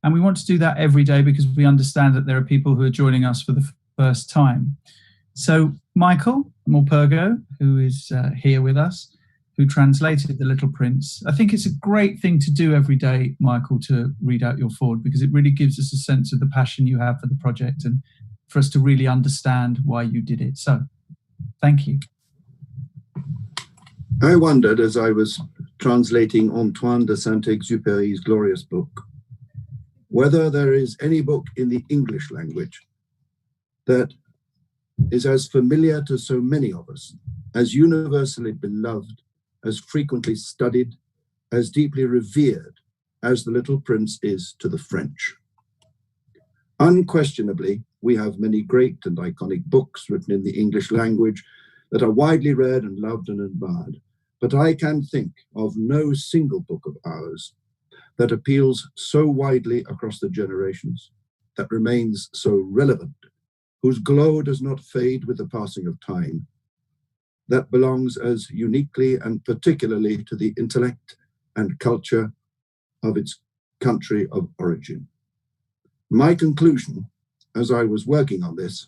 And we want to do that every day because we understand that there are people who are joining us for the first time. So Michael Morpurgo, who is here with us, who translated The Little Prince. I think it's a great thing to do every day, Michael, to read out your foreword, because it really gives us a sense of the passion you have for the project and for us to really understand why you did it. So thank you. I wondered, as I was translating Antoine de Saint-Exupéry's glorious book, whether there is any book in the English language that is as familiar to so many of us, as universally beloved, as frequently studied, as deeply revered as The Little Prince is to the French. Unquestionably, we have many great and iconic books written in the English language that are widely read and loved and admired, but I can think of no single book of ours that appeals so widely across the generations, that remains so relevant, whose glow does not fade with the passing of time, that belongs as uniquely and particularly to the intellect and culture of its country of origin. My conclusion, as I was working on this,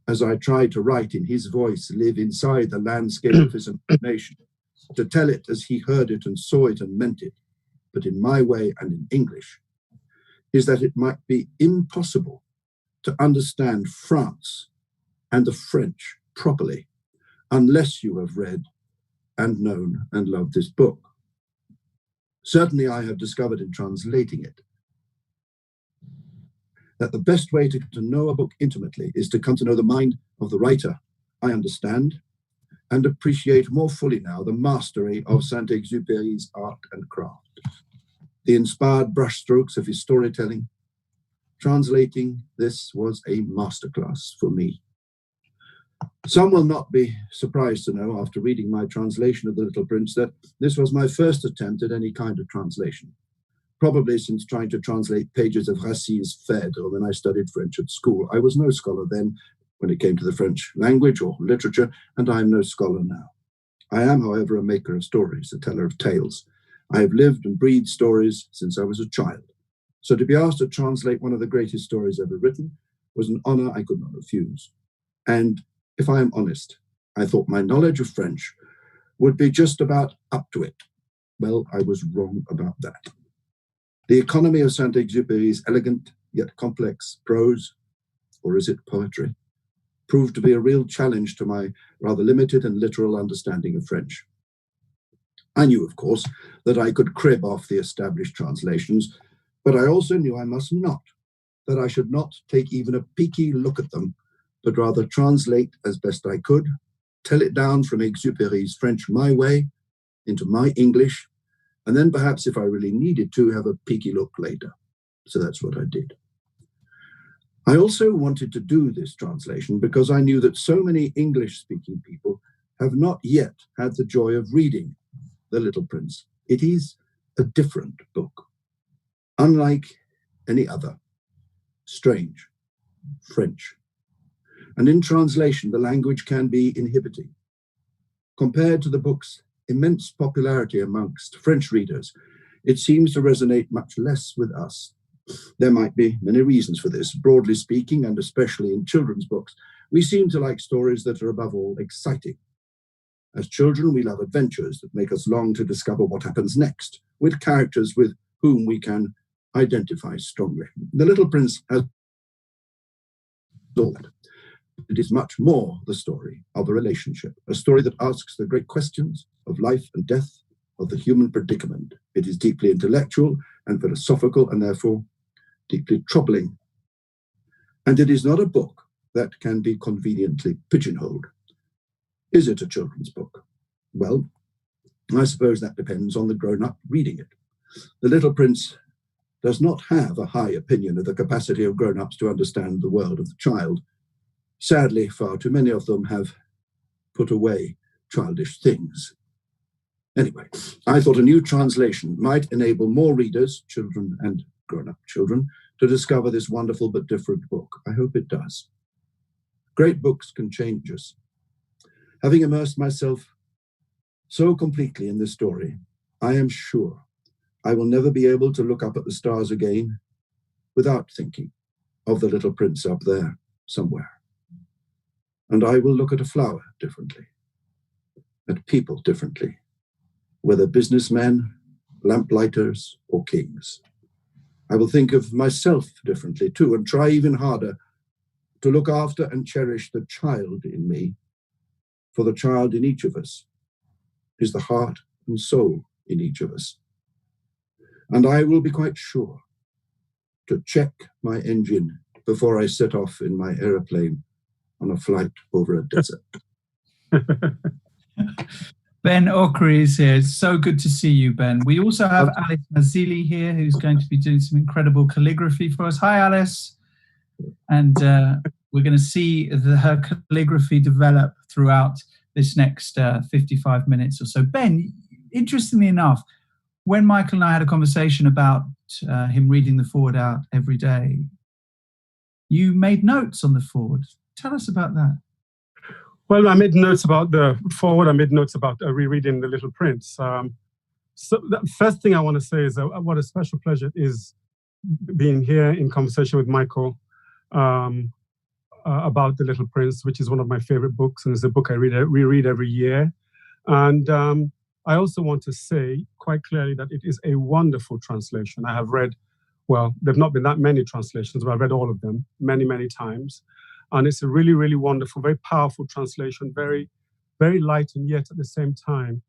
as I tried to write in his voice, live inside the landscape of his imagination, to tell it as he heard it and saw it and meant it, but in my way and in English, is that it might be impossible to understand France and the French properly unless you have read and known and loved this book. Certainly I have discovered in translating it that the best way to know a book intimately is to come to know the mind of the writer. I understand and appreciate more fully now the mastery of Saint-Exupéry's art and craft, the inspired brushstrokes of his storytelling. Translating this was a masterclass for me. Some will not be surprised to know, after reading my translation of The Little Prince, that this was my first attempt at any kind of translation, probably since trying to translate pages of Racine's Phèdre when I studied French at school. I was no scholar then when it came to the French language or literature, and I am no scholar now. I am, however, a maker of stories, a teller of tales. I have lived and breathed stories since I was a child. So to be asked to translate one of the greatest stories ever written was an honor I could not refuse. And if I am honest, I thought my knowledge of French would be just about up to it. Well, I was wrong about that. The economy of Saint-Exupéry's elegant yet complex prose, or is it poetry, proved to be a real challenge to my rather limited and literal understanding of French. I knew, of course, that I could crib off the established translations, but I also knew I must not, that I should not take even a peeky look at them, but rather translate as best I could, tell it down from Exupéry's French my way into my English, and then perhaps if I really needed to, have a peeky look later. So that's what I did. I also wanted to do this translation because I knew that so many English-speaking people have not yet had the joy of reading The Little Prince. It is a different book, unlike any other, strange, French. And in translation, the language can be inhibiting. Compared to the book's immense popularity amongst French readers, it seems to resonate much less with us. There might be many reasons for this. Broadly speaking, and especially in children's books, we seem to like stories that are above all exciting. As children, we love adventures that make us long to discover what happens next, with characters with whom we can identify strongly. The Little Prince has all that. It is much more the story of a relationship, a story that asks the great questions of life and death, of the human predicament. It is deeply intellectual and philosophical, and therefore deeply troubling. And it is not a book that can be conveniently pigeonholed. Is it a children's book? Well, I suppose that depends on the grown-up reading it. The Little Prince does not have a high opinion of the capacity of grown-ups to understand the world of the child. Sadly, far too many of them have put away childish things. Anyway, I thought a new translation might enable more readers, children and grown-up children, to discover this wonderful but different book. I hope it does. Great books can change us. Having immersed myself so completely in this story, I am sure I will never be able to look up at the stars again without thinking of the little prince up there somewhere. And I will look at a flower differently, at people differently, whether businessmen, lamplighters, or kings. I will think of myself differently too, and try even harder to look after and cherish the child in me, for the child in each of us is the heart and soul in each of us. And I will be quite sure to check my engine before I set off in my aeroplane on a flight over a desert. Ben Okri is here. It's so good to see you, Ben. We also have Alice Mazzilli here, who's going to be doing some incredible calligraphy for us. Hi, Alice. And we're going to see her calligraphy develop throughout this next 55 minutes or so. Ben, interestingly enough, when Michael and I had a conversation about him reading the foreword out every day, you made notes on the foreword. Tell us about that. Well, I made notes about the foreword. I made notes about rereading The Little Prince. So the first thing I want to say is what a special pleasure it is being here in conversation with Michael about The Little Prince, which is one of my favorite books, and it's a book I reread every year. And I also want to say quite clearly that it is a wonderful translation. I have read, well, there have not been that many translations, but I've read all of them many, many times. And it's a really, really wonderful, very powerful translation, very, very light, and yet at the same time,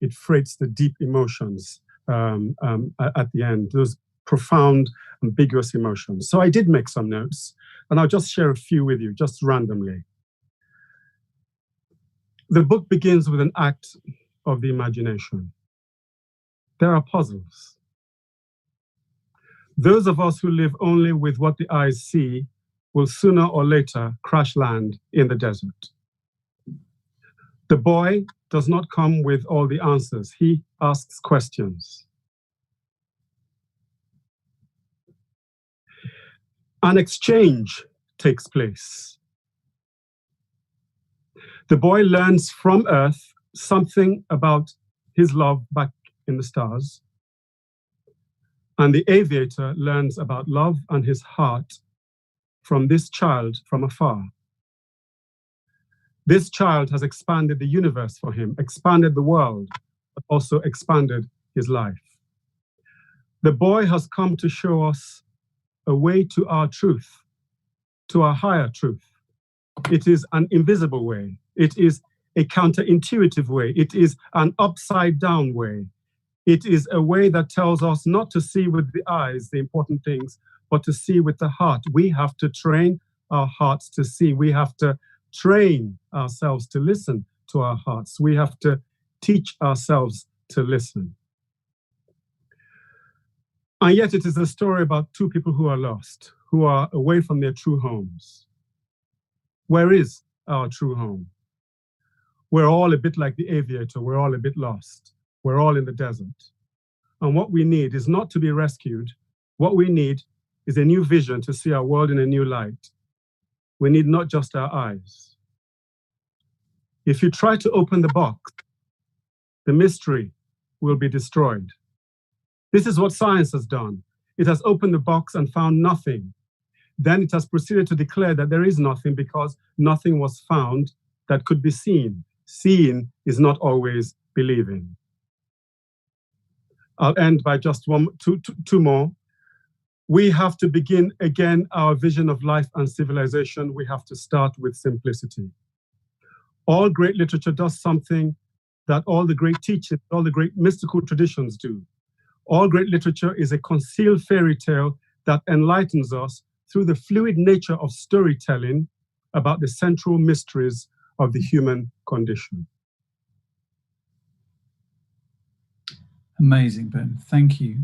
it freights the deep emotions at the end, those profound, ambiguous emotions. So I did make some notes, and I'll just share a few with you, just randomly. The book begins with an act of the imagination. There are puzzles. Those of us who live only with what the eyes see will sooner or later crash land in the desert. The boy does not come with all the answers. He asks questions. An exchange takes place. The boy learns from Earth something about his love back in the stars. And the aviator learns about love and his heart from this child from afar. This child has expanded the universe for him, expanded the world, but also expanded his life. The boy has come to show us a way to our truth, to our higher truth. It is an invisible way. It is a counterintuitive way. It is an upside down way. It is a way that tells us not to see with the eyes the important things, but to see with the heart. We have to train our hearts to see. We have to train ourselves to listen to our hearts. We have to teach ourselves to listen. And yet it is a story about two people who are lost, who are away from their true homes. Where is our true home? We're all a bit like the aviator. We're all a bit lost. We're all in the desert. And what we need is not to be rescued. What we need is a new vision to see our world in a new light. We need not just our eyes. If you try to open the box, the mystery will be destroyed. This is what science has done. It has opened the box and found nothing. Then it has proceeded to declare that there is nothing because nothing was found that could be seen. Seeing is not always believing. I'll end by just two more. We have to begin again our vision of life and civilization. We have to start with simplicity. All great literature does something that all the great teachers, all the great mystical traditions do. All great literature is a concealed fairy tale that enlightens us through the fluid nature of storytelling about the central mysteries of the human condition. Amazing, Ben. Thank you.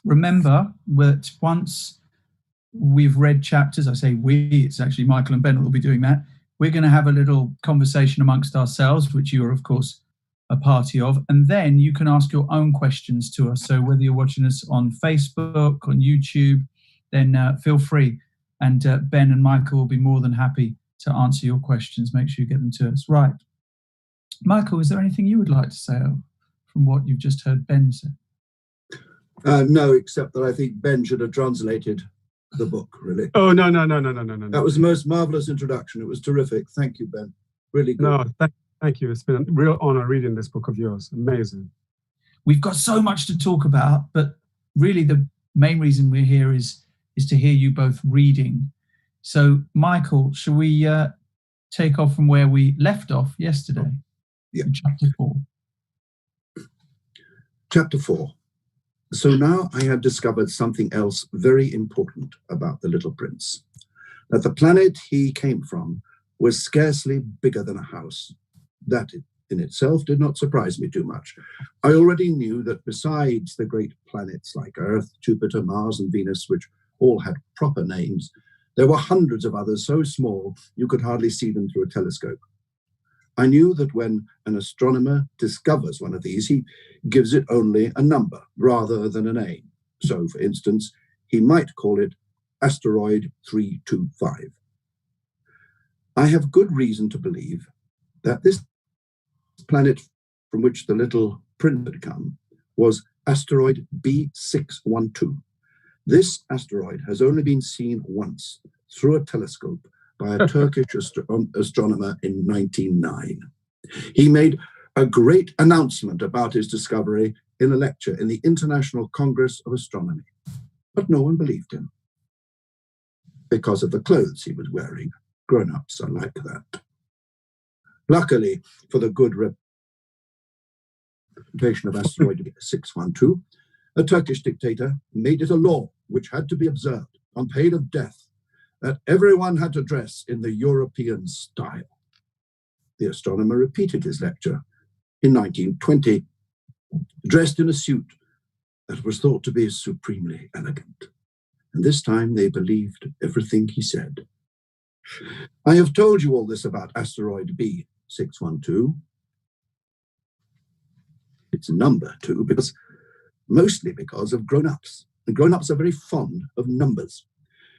Remember that once we've read chapters, I say we, it's actually Michael and Ben that will be doing that. We're going to have a little conversation amongst ourselves, which you are, of course, a party of. And then you can ask your own questions to us. So whether you're watching us on Facebook, on YouTube, then feel free. And Ben and Michael will be more than happy to answer your questions. Make sure you get them to us. Right. Michael, is there anything you would like to say from what you've just heard Ben say? No, except that I think Ben should have translated the book, really. Oh, no. That was the most marvelous introduction. It was terrific. Thank you, Ben. Really good. No, thank you. It's been a real honor reading this book of yours. Amazing. We've got so much to talk about, but really the main reason we're here is to hear you both reading. So, Michael, shall we take off from where we left off yesterday? Yeah. Chapter 4. Chapter 4. So now I had discovered something else very important about the Little Prince, that the planet he came from was scarcely bigger than a house. That in itself did not surprise me too much. I already knew that besides the great planets like Earth, Jupiter, Mars, and Venus, which all had proper names, there were hundreds of others so small you could hardly see them through a telescope. I knew that when an astronomer discovers one of these, he gives it only a number rather than a name. So, for instance, he might call it Asteroid 325. I have good reason to believe that this planet from which the Little Prince had come was Asteroid B612. This asteroid has only been seen once through a telescope by a Turkish astronomer in 1909. He made a great announcement about his discovery in a lecture in the International Congress of Astronomy, but no one believed him because of the clothes he was wearing. Grown-ups are like that. Luckily for the good reputation of asteroid 612, a Turkish dictator made it a law which had to be observed on pain of death, that everyone had to dress in the European style. The astronomer repeated his lecture in 1920, dressed in a suit that was thought to be supremely elegant. And this time they believed everything he said. I have told you all this about asteroid B612. It's number 2 mostly because of grown-ups. And grown-ups are very fond of numbers.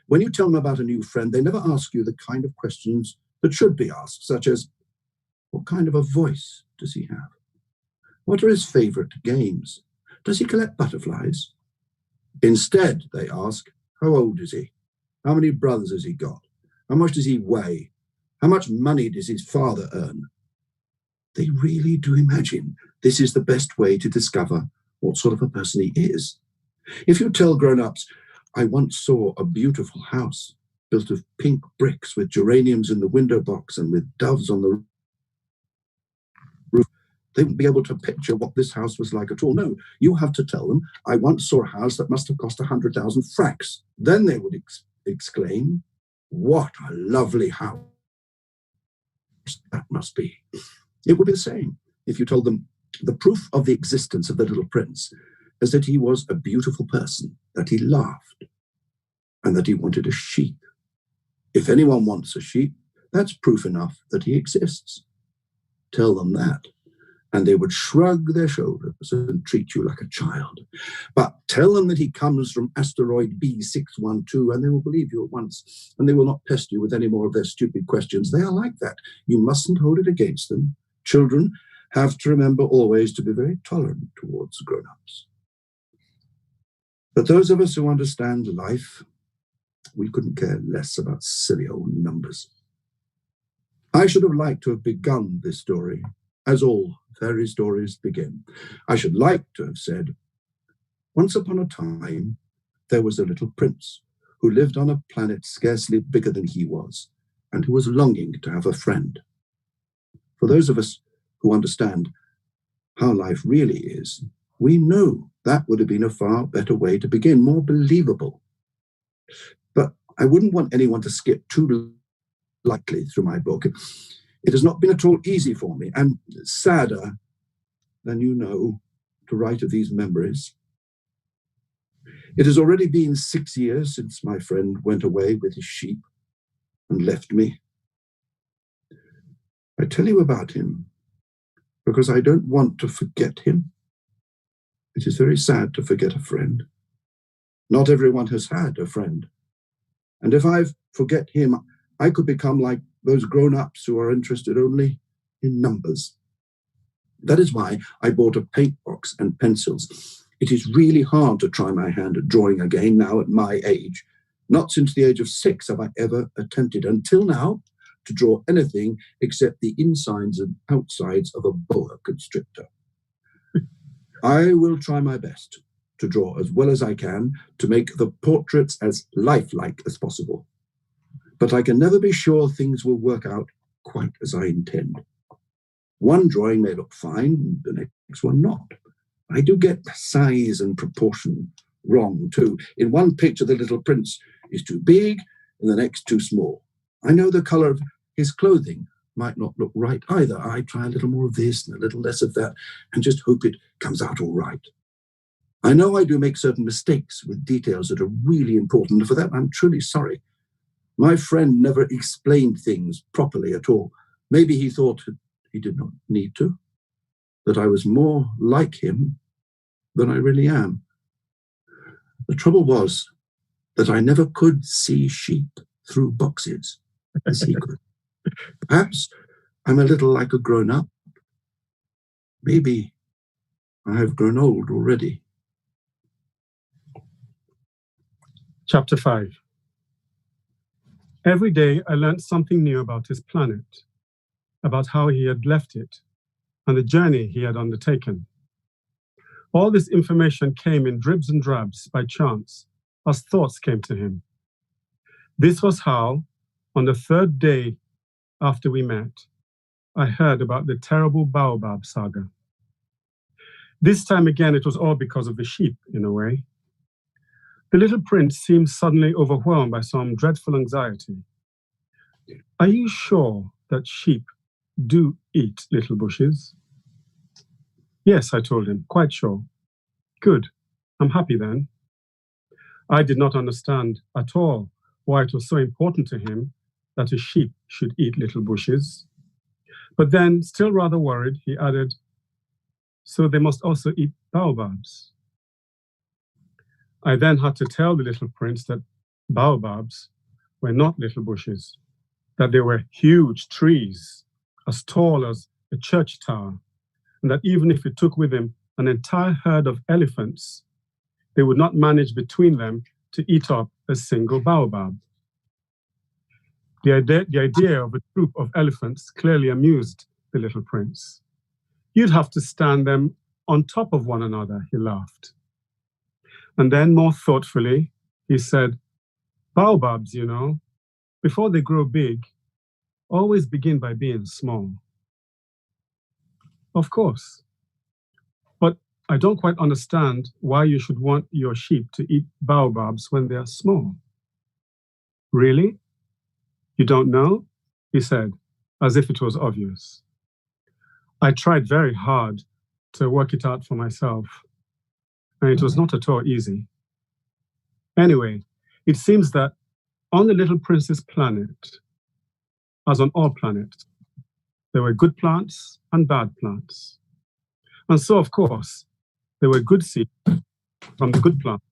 When you tell them about a new friend, they never ask you the kind of questions that should be asked, such as, what kind of a voice does he have? What are his favorite games? Does he collect butterflies? Instead, they ask, how old is he? How many brothers has he got? How much does he weigh? How much money does his father earn? They really do imagine this is the best way to discover what sort of a person he is. If you tell grown-ups, I once saw a beautiful house built of pink bricks with geraniums in the window box and with doves on the roof, they wouldn't be able to picture what this house was like at all. No, you have to tell them, I once saw a house that must have cost 100,000 francs. Then they would exclaim, what a lovely house that must be. It would be the same if you told them the proof of the existence of the Little Prince is that he was a beautiful person, that he laughed, and that he wanted a sheep. If anyone wants a sheep, that's proof enough that he exists. Tell them that, and they would shrug their shoulders and treat you like a child. But tell them that he comes from asteroid B612, and they will believe you at once, and they will not pest you with any more of their stupid questions. They are like that. You mustn't hold it against them. Children have to remember always to be very tolerant towards grown-ups. But those of us who understand life, we couldn't care less about silly old numbers. I should have liked to have begun this story, as all fairy stories begin. I should like to have said, once upon a time, there was a little prince who lived on a planet scarcely bigger than he was, and who was longing to have a friend. For those of us who understand how life really is, we know that would have been a far better way to begin, more believable. But I wouldn't want anyone to skip too lightly through my book. It has not been at all easy for me, and sadder than you know to write of these memories. It has already been 6 years since my friend went away with his sheep and left me. I tell you about him because I don't want to forget him. It is very sad to forget a friend. Not everyone has had a friend. And if I forget him, I could become like those grown-ups who are interested only in numbers. That is why I bought a paint box and pencils. It is really hard to try my hand at drawing again now at my age. Not since the age of 6 have I ever attempted, until now, to draw anything except the insides and outsides of a boa constrictor. I will try my best to draw as well as I can to make the portraits as lifelike as possible. But I can never be sure things will work out quite as I intend. One drawing may look fine, the next one not. I do get size and proportion wrong too. In one picture, the little prince is too big, in the next too small. I know the color of his clothing might not look right either. I try a little more of this and a little less of that and just hope it comes out all right. I know I do make certain mistakes with details that are really important, and for that I'm truly sorry. My friend never explained things properly at all. Maybe he thought he did not need to, that I was more like him than I really am. The trouble was that I never could see sheep through boxes as he could. Perhaps I'm a little like a grown-up. Maybe I have grown old already. Chapter 5. Every day I learned something new about his planet, about how he had left it, and the journey he had undertaken. All this information came in dribs and drabs by chance, as thoughts came to him. This was how, on the 3rd day after we met, I heard about the terrible Baobab saga. This time again, it was all because of the sheep, in a way. The little prince seemed suddenly overwhelmed by some dreadful anxiety. Are you sure that sheep do eat little bushes? Yes, I told him, quite sure. Good, I'm happy then. I did not understand at all why it was so important to him that a sheep should eat little bushes. But then, still rather worried, he added, so they must also eat baobabs. I then had to tell the little prince that baobabs were not little bushes, that they were huge trees, as tall as a church tower, and that even if he took with him an entire herd of elephants, they would not manage between them to eat up a single baobab. The idea of a troop of elephants clearly amused the little prince. You'd have to stand them on top of one another, he laughed. And then, more thoughtfully, he said, baobabs, you know, before they grow big, always begin by being small. Of course. But I don't quite understand why you should want your sheep to eat baobabs when they are small. Really? You don't know? He said, as if it was obvious. I tried very hard to work it out for myself, and it was not at all easy. Anyway, it seems that on the little prince's planet, as on all planets, there were good plants and bad plants. And so, of course, there were good seeds from the good plants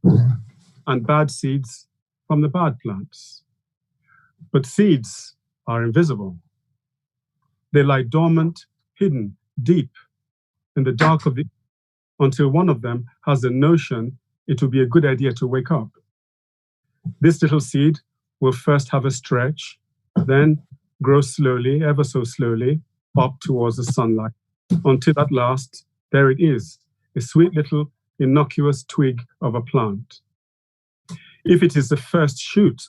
and bad seeds from the bad plants. But seeds are invisible. They lie dormant, hidden, deep in the dark of the until one of them has the notion it would be a good idea to wake up. This little seed will first have a stretch, then grow slowly, ever so slowly, up towards the sunlight, until at last, there it is, a sweet little innocuous twig of a plant. If it is the first shoot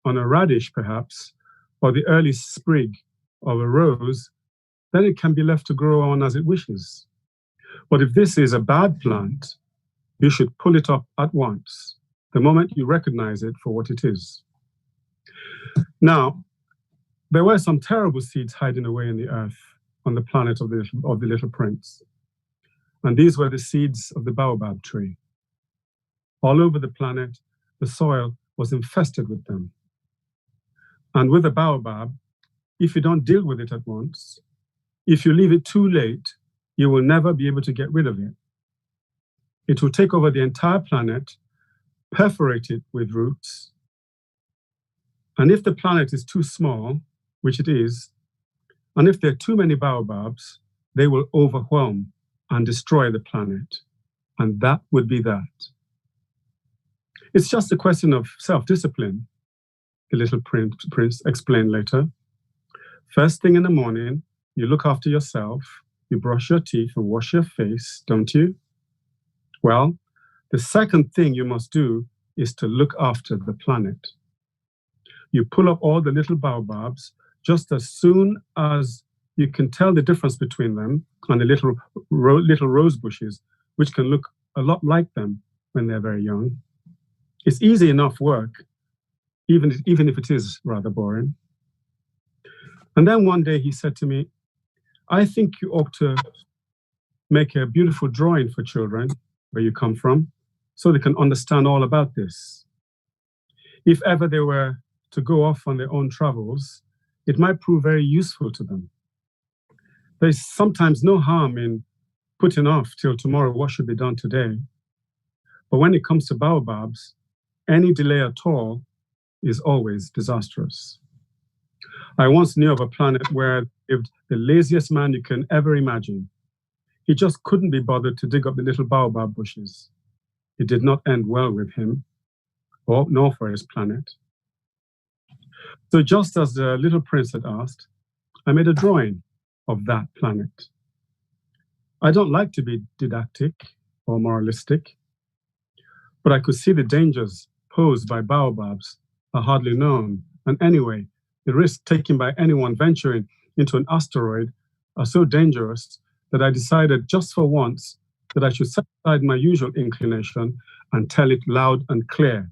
on a radish, perhaps, or the early sprig of a rose, then it can be left to grow on as it wishes. But if this is a bad plant, you should pull it up at once, the moment you recognize it for what it is. Now, there were some terrible seeds hiding away in the earth on the planet of the little prince. And these were the seeds of the baobab tree. All over the planet, the soil was infested with them. And with the baobab, if you don't deal with it at once, if you leave it too late, you will never be able to get rid of it. It will take over the entire planet, perforate it with roots. And if the planet is too small, which it is, and if there are too many baobabs, they will overwhelm and destroy the planet. and that would be that. It's just a question of self-discipline, the little prince explained later. First thing in the morning, you look after yourself, you brush your teeth and wash your face, don't you? Well, the second thing you must do is to look after the planet. You pull up all the little baobabs just as soon as you can tell the difference between them and the little rose bushes, which can look a lot like them when they're very young. It's easy enough work, even if it is rather boring. And then one day he said to me, I think you ought to make a beautiful drawing for children where you come from, so they can understand all about this. If ever they were to go off on their own travels, it might prove very useful to them. There's sometimes no harm in putting off till tomorrow what should be done today. But when it comes to baobabs, any delay at all is always disastrous. I once knew of a planet where lived the laziest man you can ever imagine. He just couldn't be bothered to dig up the little baobab bushes. It did not end well with him, nor for his planet. So just as the little prince had asked, I made a drawing of that planet. I don't like to be didactic or moralistic, but I could see the dangers posed by baobabs are hardly known. And anyway, the risks taken by anyone venturing into an asteroid are so dangerous that I decided just for once that I should set aside my usual inclination and tell it loud and clear.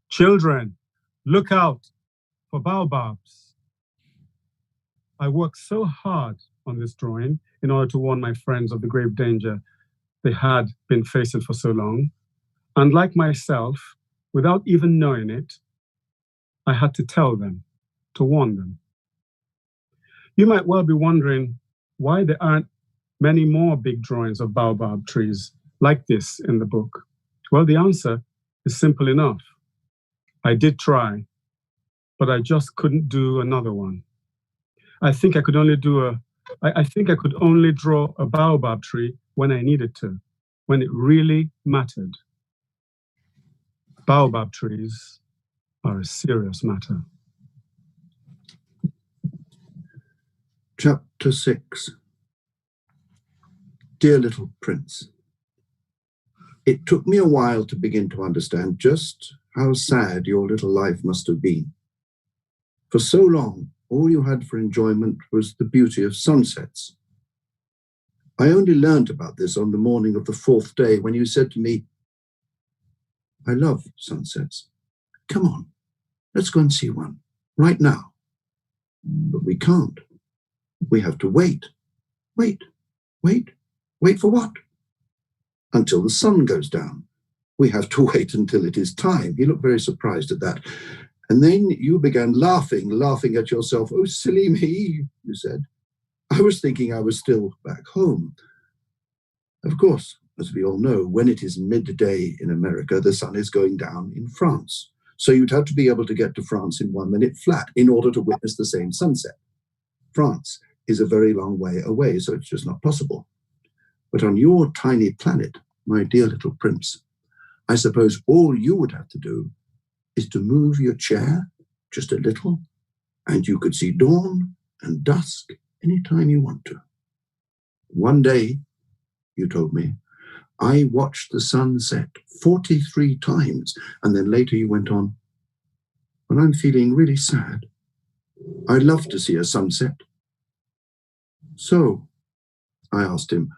Children, look out for baobabs. I worked so hard on this drawing in order to warn my friends of the grave danger they had been facing for so long. And like myself, without even knowing it, I had to tell them, to warn them. You might well be wondering why there aren't many more big drawings of baobab trees like this in the book. Well, the answer is simple enough. I did try, but I just couldn't do another one. I think I could only draw a baobab tree when I needed to, when it really mattered. Baobab trees are a serious matter. Chapter 6. Dear little prince, it took me a while to begin to understand just how sad your little life must have been. For so long, all you had for enjoyment was the beauty of sunsets. I only learned about this on the morning of the 4th day when you said to me, I love sunsets. Come on, let's go and see one, right now. But we can't. We have to wait. Wait for what? Until the sun goes down. We have to wait until it is time. He looked very surprised at that. And then you began laughing at yourself. Oh, silly me, you said. I was thinking I was still back home. Of course, as we all know, when it is midday in America, the sun is going down in France. So you'd have to be able to get to France in 1 minute flat in order to witness the same sunset. France is a very long way away, so it's just not possible. But on your tiny planet, my dear little prince, I suppose all you would have to do is to move your chair just a little, and you could see dawn and dusk anytime you want to. One day, you told me, I watched the sun set 43 times, and then later you went on, when I'm feeling really sad, I love to see a sunset. So, I asked him,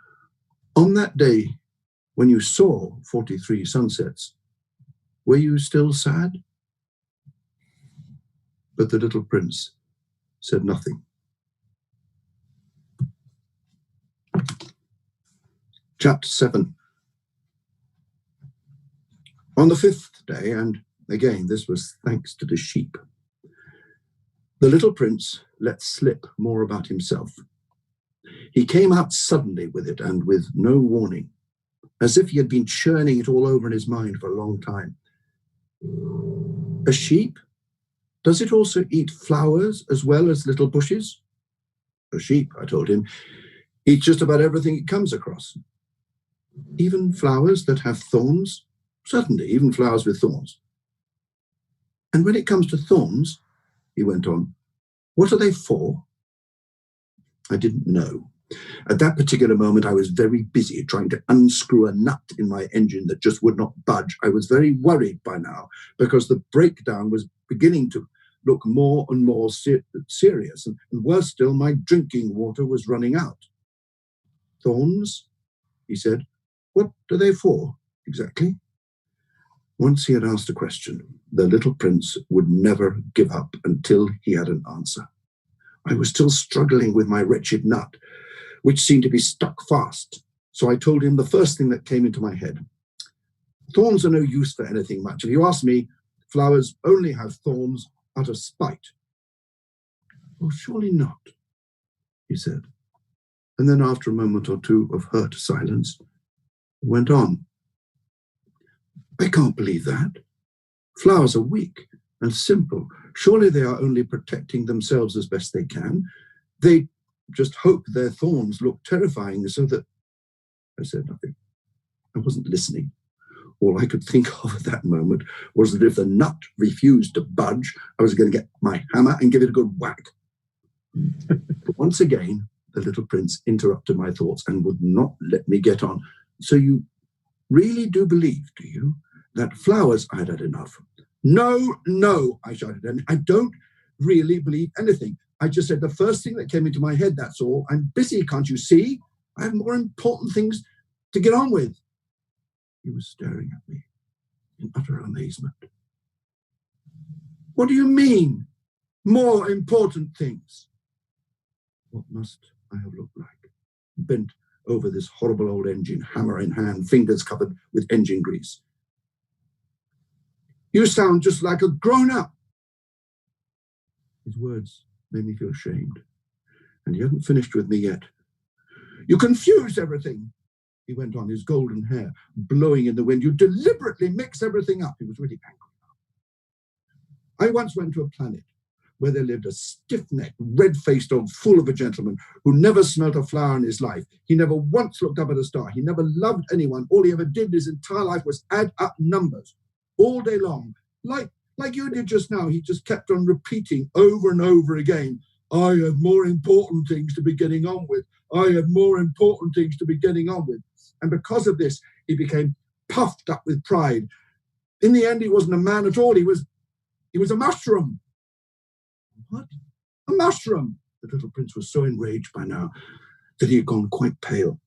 on that day when you saw 43 sunsets, were you still sad? But the little prince said nothing. Chapter 7. On the 5th day, and again this was thanks to the sheep, the little prince let slip more about himself. He came out suddenly with it and with no warning, as if he had been churning it all over in his mind for a long time. A sheep? Does it also eat flowers as well as little bushes? A sheep, I told him, eats just about everything it comes across. Even flowers that have thorns? Certainly, even flowers with thorns. And when it comes to thorns, he went on, what are they for? I didn't know. At that particular moment, I was very busy trying to unscrew a nut in my engine that just would not budge. I was very worried by now because the breakdown was beginning to look more and more serious. And worse still, my drinking water was running out. Thorns? He said. What are they for, exactly? Once he had asked a question, the little prince would never give up until he had an answer. I was still struggling with my wretched nut, which seemed to be stuck fast. So I told him the first thing that came into my head. Thorns are no use for anything much. If you ask me, flowers only have thorns out of spite. Well, surely not, he said. And then after a moment or two of hurt silence, he went on. I can't believe that. Flowers are weak and simple. Surely they are only protecting themselves as best they can. They just hope their thorns look terrifying so that... I said nothing. I wasn't listening. All I could think of at that moment was that if the nut refused to budge, I was going to get my hammer and give it a good whack. But once again, the little prince interrupted my thoughts and would not let me get on. So you really do believe, do you, that flowers... I'd had enough. No, no, I shouted. I don't really believe anything. I just said the first thing that came into my head, that's all. I'm busy, can't you see? I have more important things to get on with. He was staring at me in utter amazement. What do you mean, more important things? What must I have looked like? Bent over this horrible old engine, hammer in hand, fingers covered with engine grease. You sound just like a grown-up. His words made me feel ashamed, and he hadn't finished with me yet. You confuse everything, he went on, his golden hair blowing in the wind. You deliberately mix everything up. He was really angry. I once went to a planet where there lived a stiff-necked, red-faced old fool of a gentleman who never smelt a flower in his life. He never once looked up at a star. He never loved anyone. All he ever did in his entire life was add up numbers all day long. Like you did just now, he just kept on repeating over and over again, I have more important things to be getting on with. I have more important things to be getting on with. And because of this, he became puffed up with pride. In the end, he wasn't a man at all. He was a mushroom. What? A mushroom? The little prince was so enraged by now that he had gone quite pale.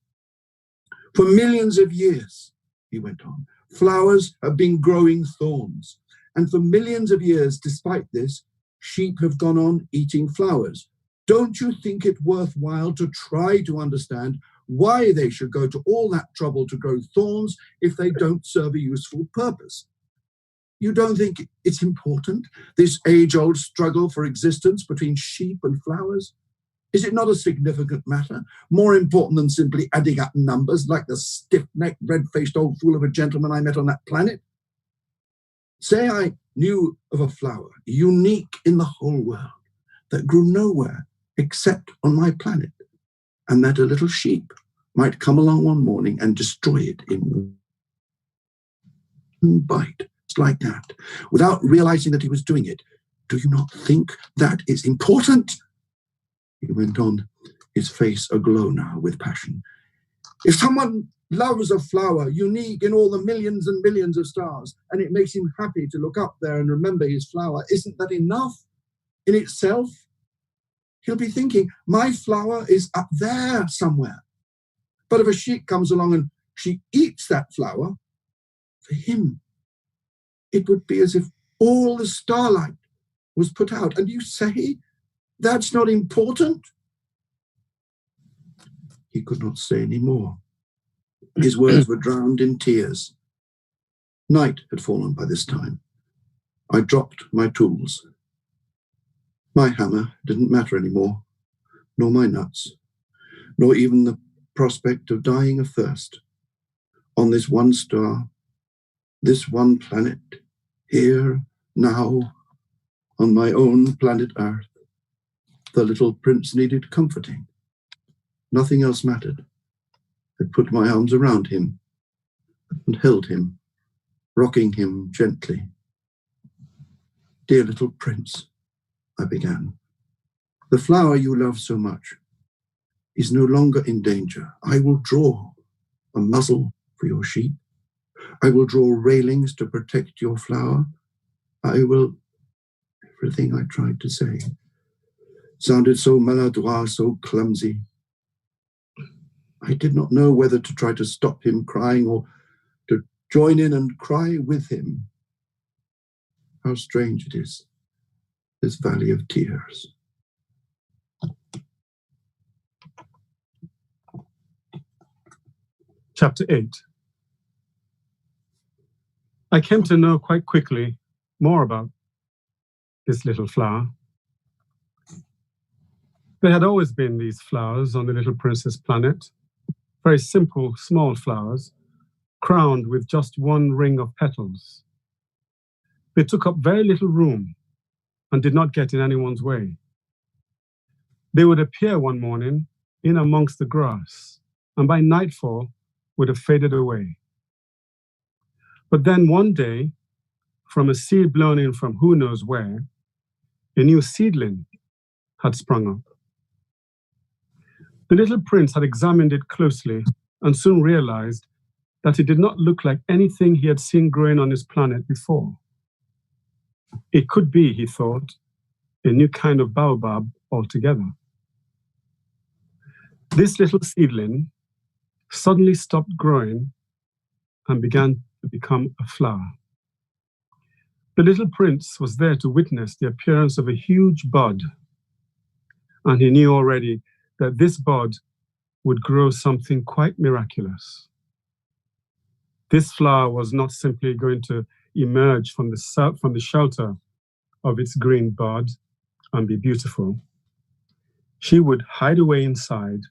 For millions of years, he went on, flowers have been growing thorns. And for millions of years, despite this, sheep have gone on eating flowers. Don't you think it worthwhile to try to understand why they should go to all that trouble to grow thorns if they don't serve a useful purpose? You don't think it's important, this age-old struggle for existence between sheep and flowers? Is it not a significant matter, more important than simply adding up numbers like the stiff-necked, red-faced old fool of a gentleman I met on that planet? Say I knew of a flower, unique in the whole world, that grew nowhere except on my planet, and that a little sheep might come along one morning and destroy it in one bite, like that, without realizing that he was doing it. Do you not think that is important? He went on, his face aglow now with passion. If someone loves a flower, unique in all the millions and millions of stars, and it makes him happy to look up there and remember his flower, isn't that enough in itself? He'll be thinking, my flower is up there somewhere. But if a sheep comes along and she eats that flower, for him, it would be as if all the starlight was put out. And you say that's not important? He could not say any more. His words were drowned in tears. Night had fallen by this time. I dropped my tools. My hammer didn't matter anymore, nor my nuts, nor even the prospect of dying of thirst. On this one star, this one planet, here, now, on my own planet Earth, the little prince needed comforting. Nothing else mattered. I put my arms around him and held him, rocking him gently. "Dear little prince," I began, "the flower you love so much is no longer in danger. I will draw a muzzle for your sheep. I will draw railings to protect your flower. I will..." Everything I tried to say sounded so maladroit, so clumsy. I did not know whether to try to stop him crying or to join in and cry with him. How strange it is, this valley of tears. Chapter 8. I came to know quite quickly more about this little flower. There had always been these flowers on the little prince's planet, very simple, small flowers, crowned with just one ring of petals. They took up very little room and did not get in anyone's way. They would appear one morning in amongst the grass, and by nightfall would have faded away. But then one day, from a seed blown in from who knows where, a new seedling had sprung up. The little prince had examined it closely and soon realized that it did not look like anything he had seen growing on his planet before. It could be, he thought, a new kind of baobab altogether. This little seedling suddenly stopped growing and began to become a flower. The little prince was there to witness the appearance of a huge bud, and he knew already that this bud would grow something quite miraculous. This flower was not simply going to emerge from the shelter of its green bud and be beautiful. She would hide away inside,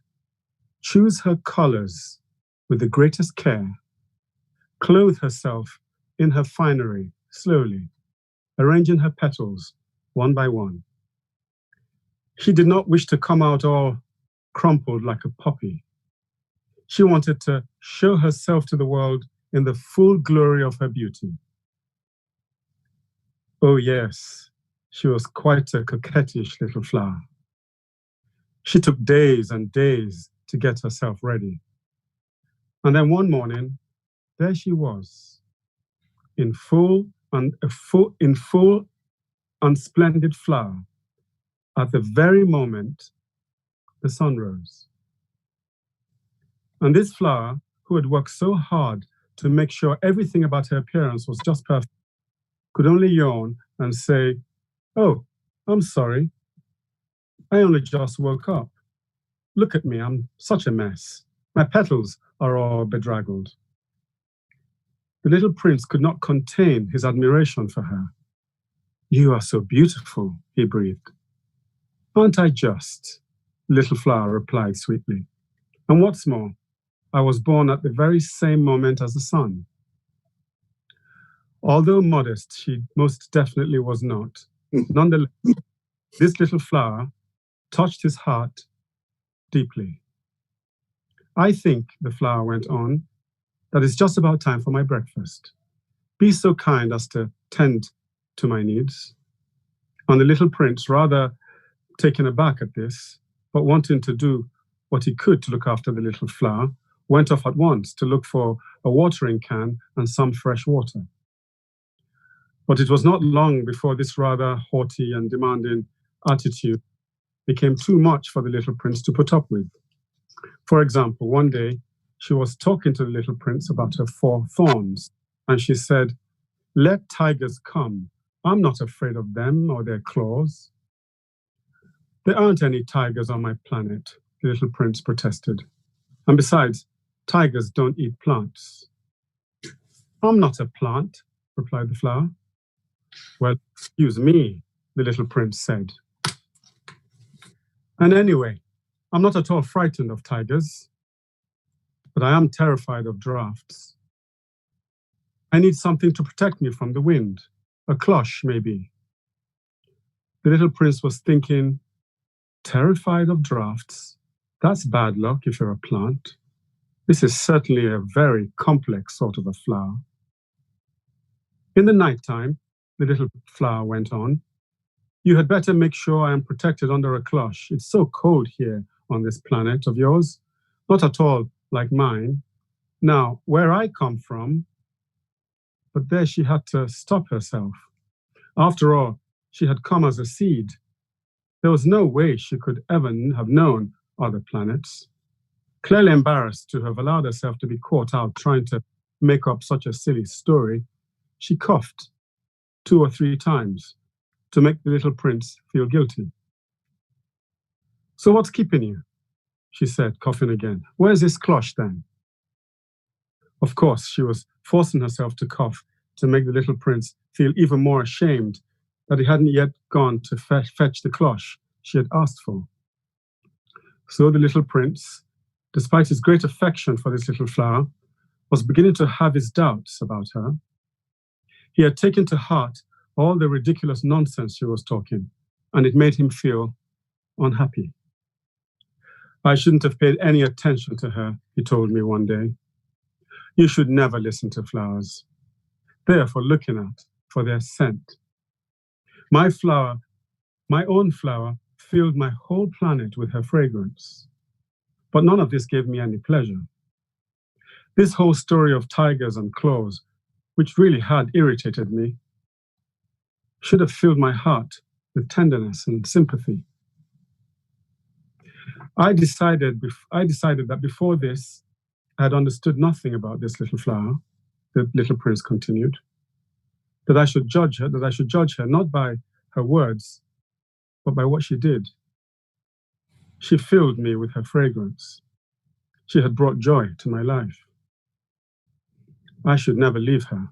choose her colors with the greatest care, clothe herself in her finery slowly, arranging her petals one by one. She did not wish to come out all crumpled like a poppy. She wanted to show herself to the world in the full glory of her beauty. Oh yes, she was quite a coquettish little flower. She took days and days to get herself ready. And then one morning, there she was, in full and splendid flower, at the very moment the sun rose. And this flower, who had worked so hard to make sure everything about her appearance was just perfect, could only yawn and say, "Oh, I'm sorry. I only just woke up. Look at me, I'm such a mess. My petals are all bedraggled." The little prince could not contain his admiration for her. "You are so beautiful," he breathed. "Aren't I just?" the little flower replied sweetly. "And what's more, I was born at the very same moment as the sun." Although modest, she most definitely was not. Nonetheless, this little flower touched his heart deeply. "I think," the flower went on, "that it's just about time for my breakfast. Be so kind as to tend to my needs." And the little prince, rather taken aback at this, but wanting to do what he could to look after the little flower, went off at once to look for a watering can and some fresh water. But it was not long before this rather haughty and demanding attitude became too much for the little prince to put up with. For example, one day she was talking to the little prince about her 4 thorns, and she said, "Let tigers come. I'm not afraid of them or their claws." "There aren't any tigers on my planet," the little prince protested. "And besides, tigers don't eat plants." "I'm not a plant," replied the flower. "Well, excuse me," the little prince said. "And anyway, I'm not at all frightened of tigers, but I am terrified of drafts. I need something to protect me from the wind, a cloche maybe." The little prince was thinking, terrified of drafts? That's bad luck if you're a plant. This is certainly a very complex sort of a flower. In the nighttime, the little flower went on, you had better make sure I am protected under a cloche. It's so cold here on this planet of yours, not at all like mine. Now, where I come from, but there she had to stop herself. After all, she had come as a seed. There was no way she could ever have known other planets. Clearly embarrassed to have allowed herself to be caught out trying to make up such a silly story, she coughed 2 or 3 times to make the little prince feel guilty. So what's keeping you? She said, coughing again. Where's this cloche then? Of course, she was forcing herself to cough to make the little prince feel even more ashamed that he hadn't yet gone to fetch the cloche she had asked for. So the little prince, despite his great affection for this little flower, was beginning to have his doubts about her. He had taken to heart all the ridiculous nonsense she was talking, and it made him feel unhappy. I shouldn't have paid any attention to her, he told me one day. You should never listen to flowers. They are for looking at, for their scent. My flower, my own flower, filled my whole planet with her fragrance. But none of this gave me any pleasure. This whole story of tigers and claws, which really had irritated me, should have filled my heart with tenderness and sympathy. I decided that before this, I had understood nothing about this little flower, the little prince continued, that I should judge her not by her words, but by what she did. She filled me with her fragrance. She had brought joy to my life. I should never leave her.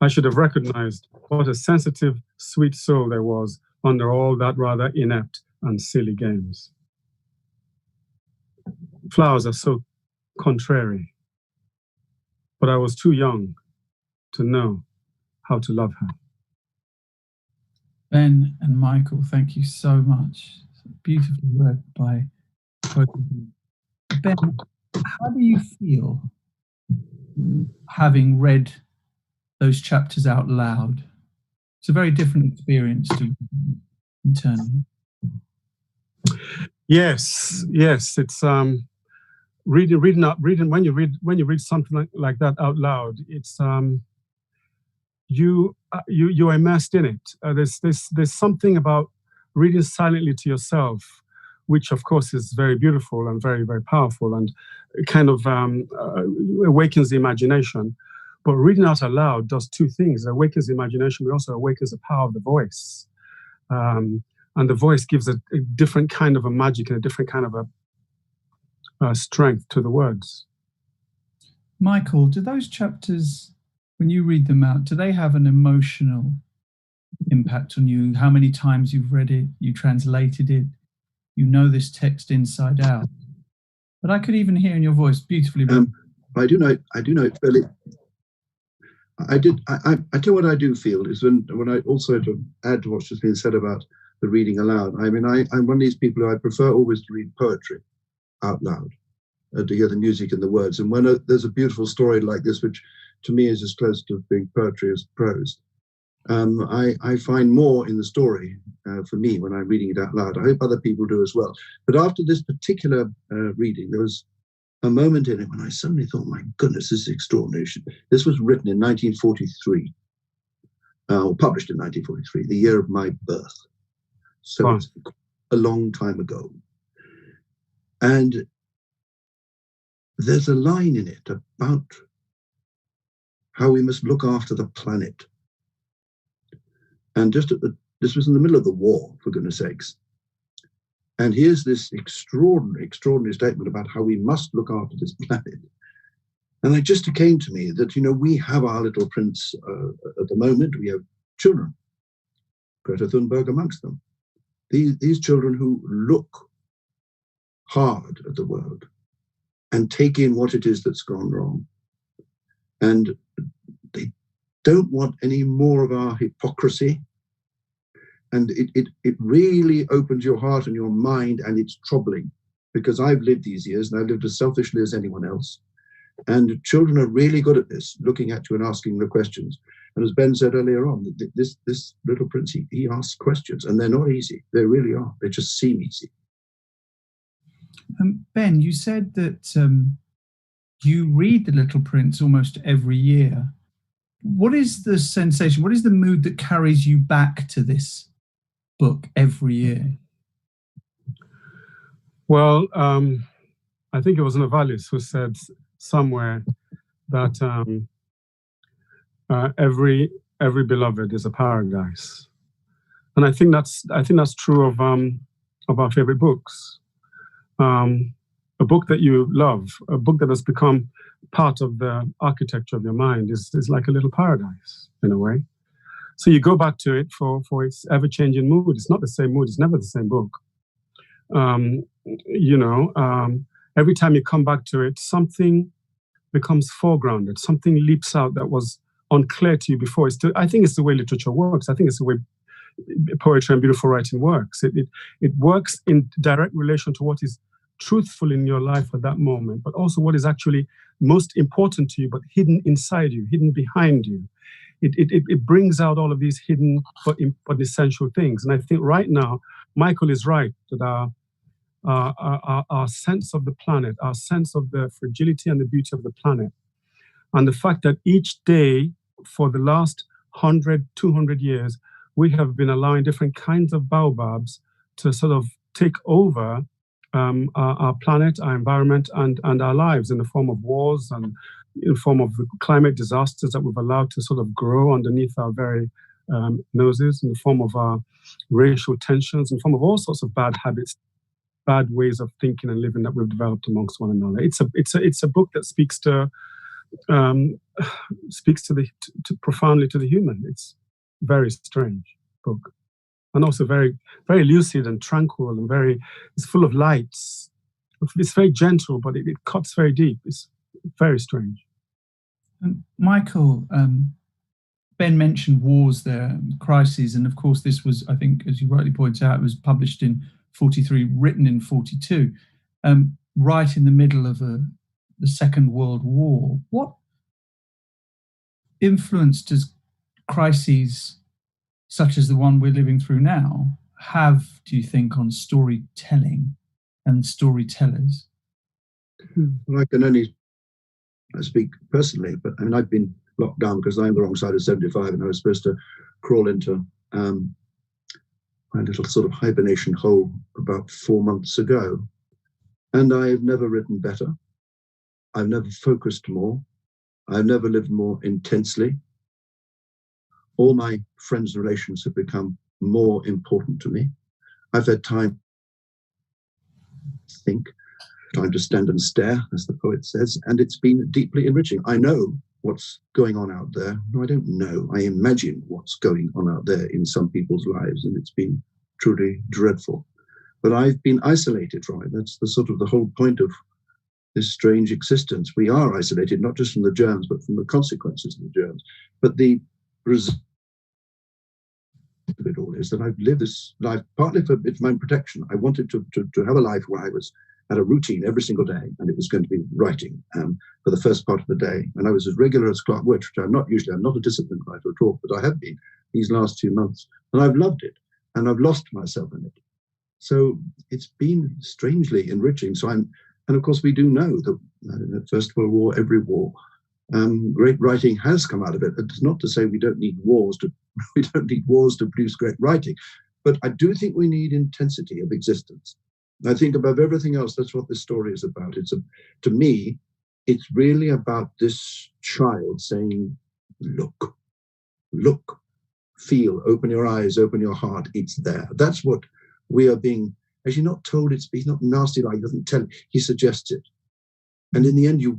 I should have recognized what a sensitive, sweet soul there was under all that rather inept and silly games. Flowers are so contrary, but I was too young to know how to love her. Ben and Michael, thank you so much. Beautifully read by both of you. Ben, how do you feel having read those chapters out loud? It's a very different experience to internally. Yes, it's reading when you read something like that out loud, it's you're immersed in it. There's something about reading silently to yourself, which of course is very beautiful and very, very powerful and kind of awakens the imagination. But reading out aloud does 2 things. It awakens the imagination, but also awakens the power of the voice. And the voice gives a different kind of a magic and a different kind of a strength to the words. Michael, do those chapters, when you read them out, do they have an emotional impact on you? How many times you've read it, you translated it, you know this text inside out? But I could even hear in your voice beautifully. I do know it fairly. I tell you what I do feel is when I also, to add to what's just been said about the reading aloud, I mean, I'm one of these people who I prefer always to read poetry out loud, to hear the music and the words. And when there's a beautiful story like this, which to me is as close to being poetry as prose, I find more in the story for me when I'm reading it out loud. I hope other people do as well. But after this particular reading, there was a moment in it when I suddenly thought, my goodness, this is extraordinary. This was written in 1943, or published in 1943, the year of my birth. So Wow. It's a long time ago. And there's a line in it about how we must look after the planet. And this was in the middle of the war, for goodness sakes. And here's this extraordinary statement about how we must look after this planet. And it just came to me that, we have our little prince at the moment. We have children, Greta Thunberg amongst them. These children who look hard at the world and take in what it is that's gone wrong. And they don't want any more of our hypocrisy. And it really opens your heart and your mind, and it's troubling because I've lived these years and I've lived as selfishly as anyone else. And children are really good at this, looking at you and asking the questions. And as Ben said earlier on, this little prince, he asks questions, and they're not easy. They really are. They just seem easy. Ben, you said that you read The Little Prince almost every year. What is the sensation? What is the mood that carries you back to this book every year? Well, I think it was Novalis who said somewhere that every beloved is a paradise, and I think that's true of our favorite books. A book that you love, a book that has become part of the architecture of your mind, is like a little paradise in a way. So you go back to it for its ever-changing mood. It's not the same mood. It's never the same book. Every time you come back to it, something becomes foregrounded. Something leaps out that was unclear to you before. I think it's the way literature works. I think it's the way poetry and beautiful writing works. It works in direct relation to what is truthful in your life at that moment, but also what is actually most important to you, but hidden inside you, hidden behind you. It brings out all of these hidden but essential things. And I think right now, Michael is right that our sense of the planet, our sense of the fragility and the beauty of the planet, and the fact that each day for the last 100, 200 years, we have been allowing different kinds of baobabs to sort of take over our planet, our environment, and our lives in the form of wars and in the form of climate disasters that we've allowed to sort of grow underneath our very noses, in the form of our racial tensions, in the form of all sorts of bad habits, bad ways of thinking and living that we've developed amongst one another. It's a book that speaks profoundly to the human. It's a very strange book, and also very, very lucid and tranquil, and it's full of lights. It's very gentle, but it cuts very deep. It's very strange. Michael, Ben mentioned wars there, crises, and of course this was, I think, as you rightly point out, it was published in 43, written in 42, right in the middle of the Second World War. What influence does crises such as the one we're living through now have, do you think, on storytelling and storytellers? Well, I can only speak personally, but I mean, I've been locked down because I'm the wrong side of 75, and I was supposed to crawl into my little sort of hibernation hole about 4 months ago. And I've never written better. I've never focused more. I've never lived more intensely. All my friends and relations have become more important to me. I've had time to think, time to stand and stare, as the poet says, and it's been deeply enriching. I know what's going on out there. No, I don't know. I imagine what's going on out there in some people's lives, and it's been truly dreadful. But I've been isolated from it. That's the whole point of this strange existence. We are isolated, not just from the germs, but from the consequences of the germs. But the result of it all is that I've lived this life partly for its own protection. I wanted to have a life where I had a routine every single day, and it was going to be writing for the first part of the day. And I was as regular as Clark Wood, which I'm not usually. I'm not a disciplined writer at all, but I have been these last 2 months, and I've loved it, and I've lost myself in it. So it's been strangely enriching. And of course we do know that in the First World War, every war, great writing has come out of it. It's not to say we don't need wars to produce great writing, but I do think we need intensity of existence. I think above everything else, that's what this story is about. To me, it's really about this child saying, look, feel, open your eyes, open your heart, it's there. That's what we are being, as you're not told, he's not nasty like, he doesn't tell, he suggests it. And in the end, you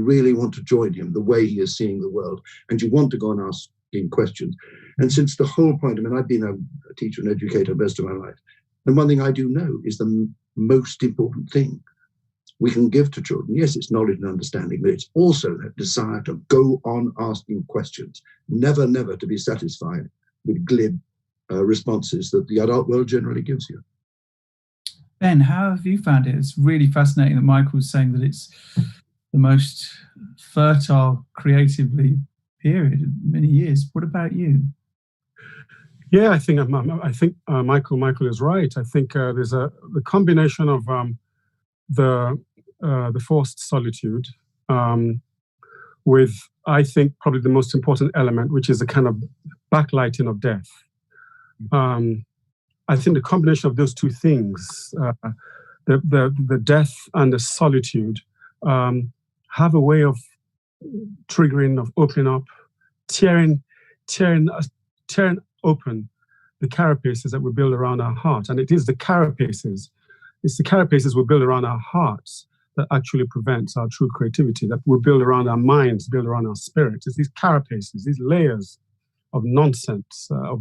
really want to join him, the way he is seeing the world, and you want to go and ask him questions. And since the whole point, I mean, I've been a teacher and educator most of my life, and one thing I do know is the most important thing we can give to children, yes, it's knowledge and understanding, but it's also that desire to go on asking questions, never to be satisfied with glib responses that the adult world generally gives you. Ben, how have you found it? It's really fascinating that Michael's saying that it's the most fertile creatively period in many years. What about you? Yeah, I think Michael is right. I think there's the combination of the forced solitude with, I think, probably the most important element, which is the kind of backlighting of death. I think the combination of those two things, the death and the solitude, have a way of triggering, of opening up, tearing open the carapaces that we build around our heart. And it is the carapaces we build around our hearts that actually prevents our true creativity, that we build around our minds, build around our spirits. It's these carapaces, these layers of nonsense, of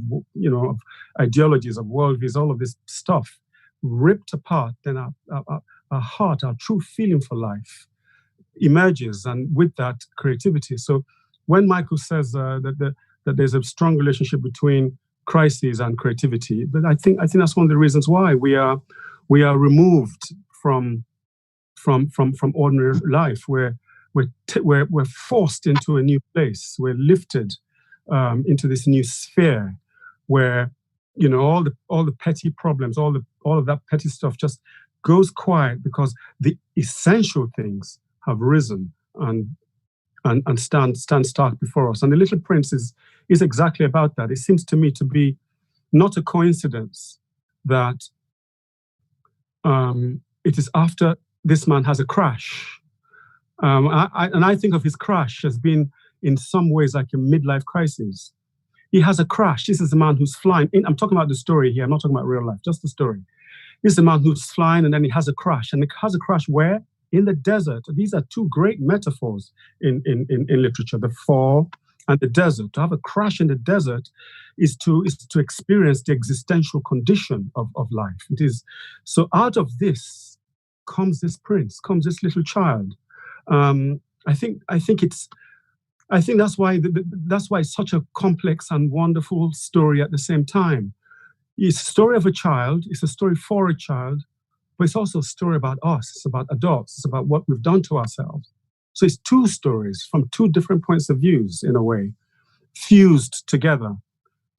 ideologies, of worldviews, all of this stuff ripped apart. Then our heart, our true feeling for life emerges, and with that, creativity. So when Michael says that there's a strong relationship between crises and creativity, but I think that's one of the reasons why we are removed from ordinary life. We're forced into a new place. We're lifted into this new sphere where all the petty problems, all of that petty stuff just goes quiet because the essential things have risen and stand stark before us. And The Little Prince is exactly about that. It seems to me to be not a coincidence that it is after this man has a crash. I think of his crash as being in some ways like a midlife crisis. He has a crash. This is a man who's flying. I'm talking about the story here. I'm not talking about real life, just the story. This is a man who's flying and then he has a crash. And he has a crash where? In the desert. These are two great metaphors in literature, the fall and the desert. To have a crash in the desert is to experience the existential condition of life. It is so out of this comes this prince, comes this little child. I think that's why it's such a complex and wonderful story at the same time. It's a story of a child. It's a story for a child, but it's also a story about us. It's about adults. It's about what we've done to ourselves. So it's two stories from two different points of views, in a way, fused together.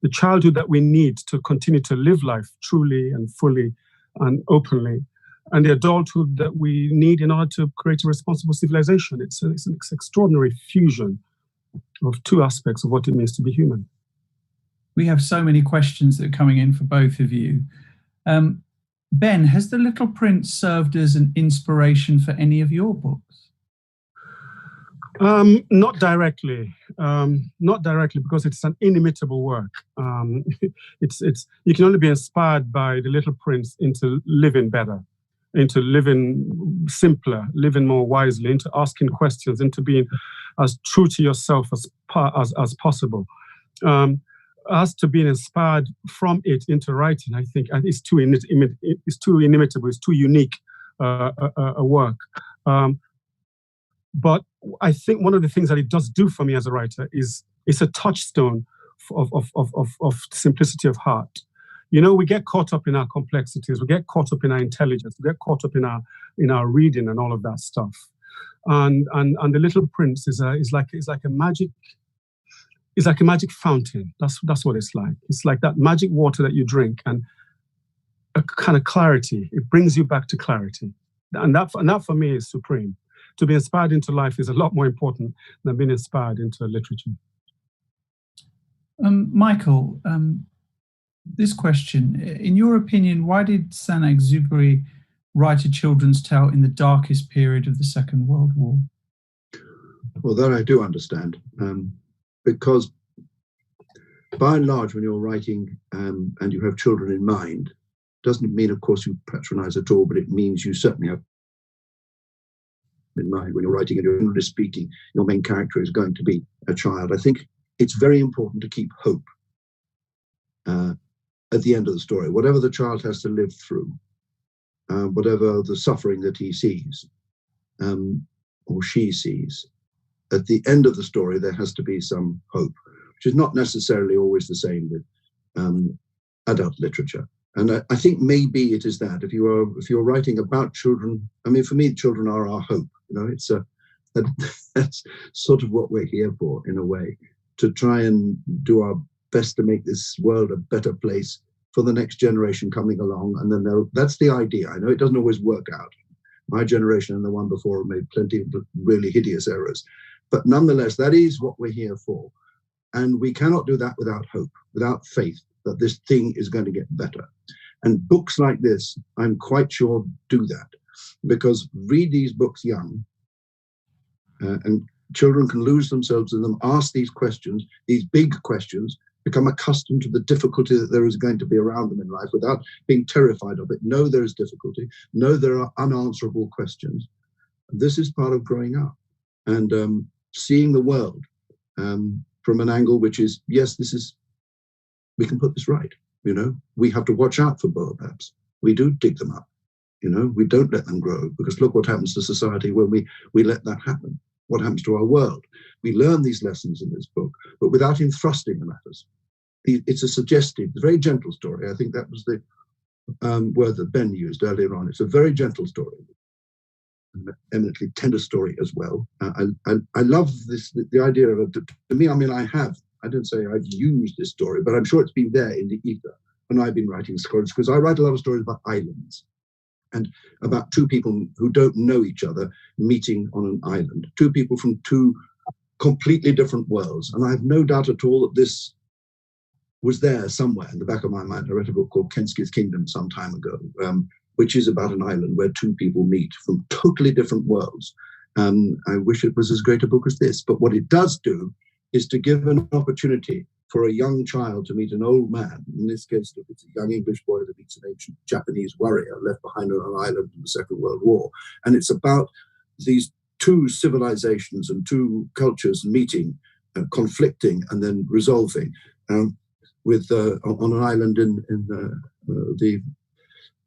The childhood that we need to continue to live life truly and fully and openly, and the adulthood that we need in order to create a responsible civilization. It's an extraordinary fusion of two aspects of what it means to be human. We have so many questions that are coming in for both of you. Ben, has The Little Prince served as an inspiration for any of your books? Not directly. Not directly, because it's an inimitable work. You can only be inspired by The Little Prince into living better, into living simpler, living more wisely, into asking questions, into being as true to yourself as possible. As to being inspired from it into writing, I think it's too inimitable, it's too unique a work. But I think one of the things that it does do for me as a writer is it's a touchstone of simplicity of heart. We get caught up in our complexities, we get caught up in our intelligence, we get caught up in our reading and all of that stuff. And The Little Prince is like a magic. It's like a magic fountain. That's what it's like. It's like that magic water that you drink, and a kind of clarity. It brings you back to clarity, and that for me is supreme. To be inspired into life is a lot more important than being inspired into literature. Michael, this question: in your opinion, why did Saint-Exupéry write a children's tale in the darkest period of the Second World War? Well, that I do understand. Because by and large, when you're writing and you have children in mind, doesn't mean, of course, you patronize at all, but it means you certainly have in mind when you're writing and you're generally speaking, your main character is going to be a child. I think it's very important to keep hope at the end of the story. Whatever the child has to live through, whatever the suffering that he sees or she sees, at the end of the story, there has to be some hope, which is not necessarily always the same with adult literature. And I think maybe it is that if you're writing about children, I mean, for me, children are our hope. It's that's sort of what we're here for, in a way, to try and do our best to make this world a better place for the next generation coming along. And then that's the idea. I know it doesn't always work out. My generation and the one before have made plenty of really hideous errors. But nonetheless, that is what we're here for. And we cannot do that without hope, without faith that this thing is going to get better. And books like this, I'm quite sure, do that. Because read these books young, and children can lose themselves in them, ask these questions, these big questions, become accustomed to the difficulty that there is going to be around them in life without being terrified of it. Know there is difficulty. Know there are unanswerable questions. This is part of growing up and seeing the world from an angle which is, yes, we can put this right. We have to watch out for baobabs. We do dig them up. We don't let them grow, because look what happens to society when we let that happen. What happens to our world? We learn these lessons in this book, but without him thrusting them at us. It's a suggestive, very gentle story. I think that was the word that Ben used earlier on. It's a very gentle story, an eminently tender story as well. I love this, the idea of it. To me, I mean, I don't say I've used this story, but I'm sure it's been there in the ether when I've been writing stories, because I write a lot of stories about islands and about two people who don't know each other meeting on an island, two people from two completely different worlds. And I have no doubt at all that this was there somewhere in the back of my mind. I read a book called Kensuke's Kingdom some time ago, which is about an island where two people meet from totally different worlds. I wish it was as great a book as this, but what it does do is to give an opportunity for a young child to meet an old man. In this case, it's a young English boy that meets an ancient Japanese warrior left behind on an island in the Second World War. And it's about these two civilizations and two cultures meeting, conflicting, and then resolving on an island in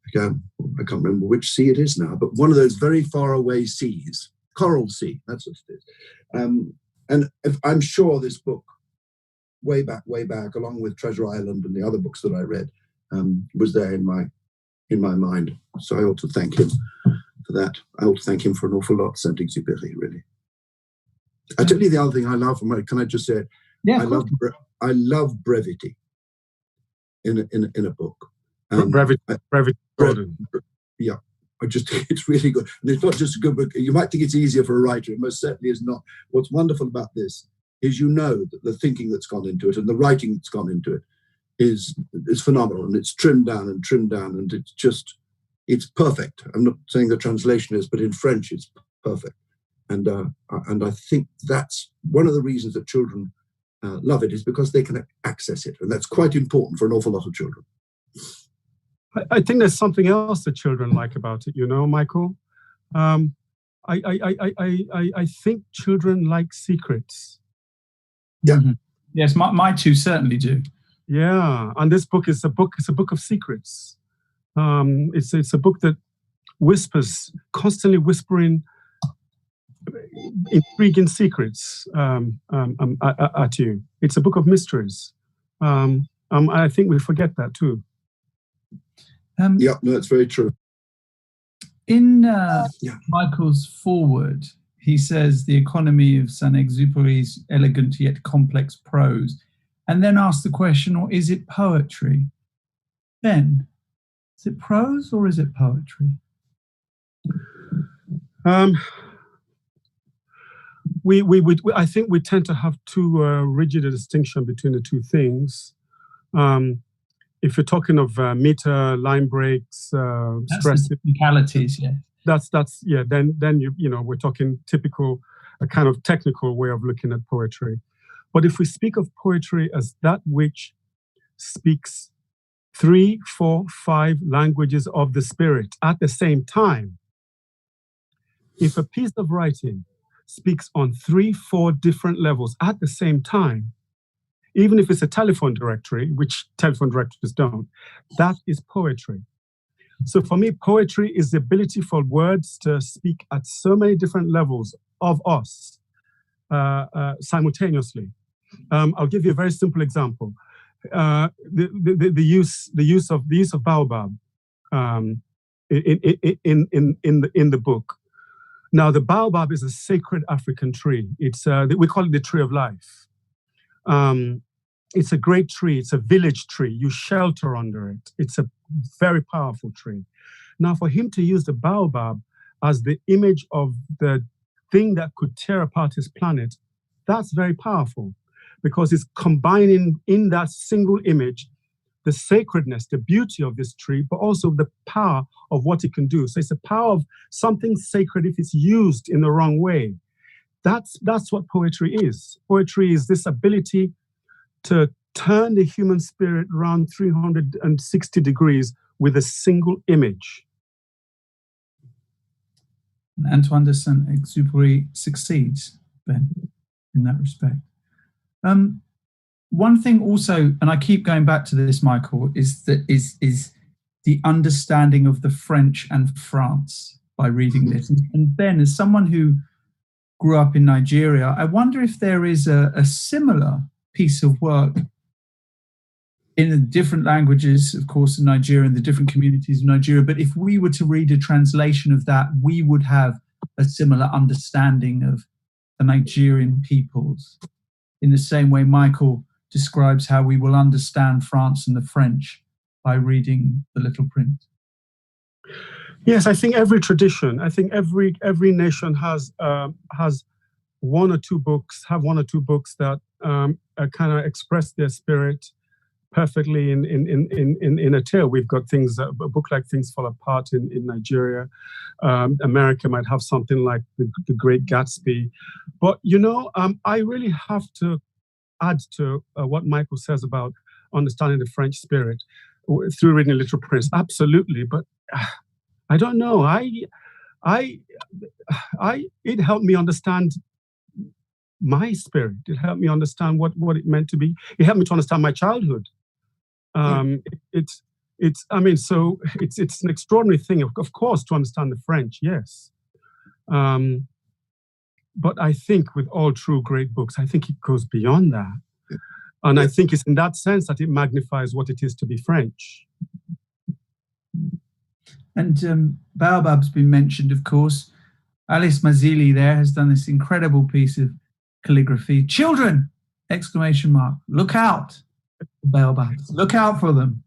I can't remember which sea it is now, but one of those very far away seas, Coral Sea, that's what it is. And I'm sure this book, way back, along with Treasure Island and the other books that I read, was there in my mind. So I ought to thank him for that. I ought to thank him for an awful lot, Saint-Exupéry, really. I tell you the other thing I love, can I just say it? Yeah, I love brevity in a book. Brevity. Yeah, I just think it's really good. And it's not just a good book. You might think it's easier for a writer. It most certainly is not. What's wonderful about this is that the thinking that's gone into it and the writing that's gone into it is phenomenal, and it's trimmed down, and it's perfect. I'm not saying the translation is, but in French it's perfect. And I think that's one of the reasons that children love it, is because they can access it, and that's quite important for an awful lot of children. I think there's something else that children like about it, Michael. I think children like secrets. Yeah. Mm-hmm. Yes, my two certainly do. Yeah, and this book is a book of secrets. It's a book that constantly whispering intriguing secrets at you. It's a book of mysteries. I think we forget that too. Yeah, no, it's very true. In Michael's foreword, he says the economy of Saint-Exupéry's elegant yet complex prose, and then asks the question, or is it poetry? Ben, is it prose or is it poetry? I think we tend to have too rigid a distinction between the two things. If you're talking of meter, line breaks, stress, technicalities, yeah. That's yeah. Then we're talking typical, a kind of technical way of looking at poetry. But if we speak of poetry as that which speaks 3, 4, 5 languages of the spirit at the same time, if a piece of writing speaks on 3, 4 different levels at the same time, even if it's a telephone directory, which telephone directories don't, that is poetry. So for me, poetry is the ability for words to speak at so many different levels of us simultaneously. I'll give you a very simple example. the use of Baobab in the book. Now, the Baobab is a sacred African tree. It's we call it the tree of life. It's a great tree. It's a village tree. You shelter under it. It's a very powerful tree. Now, for him to use the Baobab as the image of the thing that could tear apart his planet, that's very powerful, because it's combining in that single image the sacredness, the beauty of this tree, but also the power of what it can do. So it's the power of something sacred if it's used in the wrong way. That's what poetry is. Poetry is this ability to turn the human spirit around 360 degrees with a single image. And Antoine de Saint-Exupéry succeeds, Ben, in that respect. One thing also, and I keep going back to this, Michael, is the understanding of the French and France by reading this. And Ben, as someone who grew up in Nigeria, I wonder if there is a similar piece of work in the different languages, of course, in Nigeria and the different communities of Nigeria. But if we were to read a translation of that, we would have a similar understanding of the Nigerian peoples, in the same way Michael describes how we will understand France and the French by reading The Little Print. Yes, I think every tradition, I think every nation has one or two books that kind of express their spirit perfectly in a tale. We've got things, a book like Things Fall Apart in Nigeria. America might have something like the Great Gatsby. But, I really have to add to what Michael says about understanding the French spirit through reading Little Prince. Absolutely. But I don't know. It helped me understand my spirit. It helped me understand what it meant to be. It helped me to understand my childhood. It's an extraordinary thing, of course, to understand the French, yes. But I think with all true great books, I think it goes beyond that. And I think it's in that sense that it magnifies what it is to be French. And Baobab's been mentioned, of course. Alice Mazzilli there has done this incredible piece of calligraphy. Children! Exclamation mark. Look out. Baobabs. Look out for them.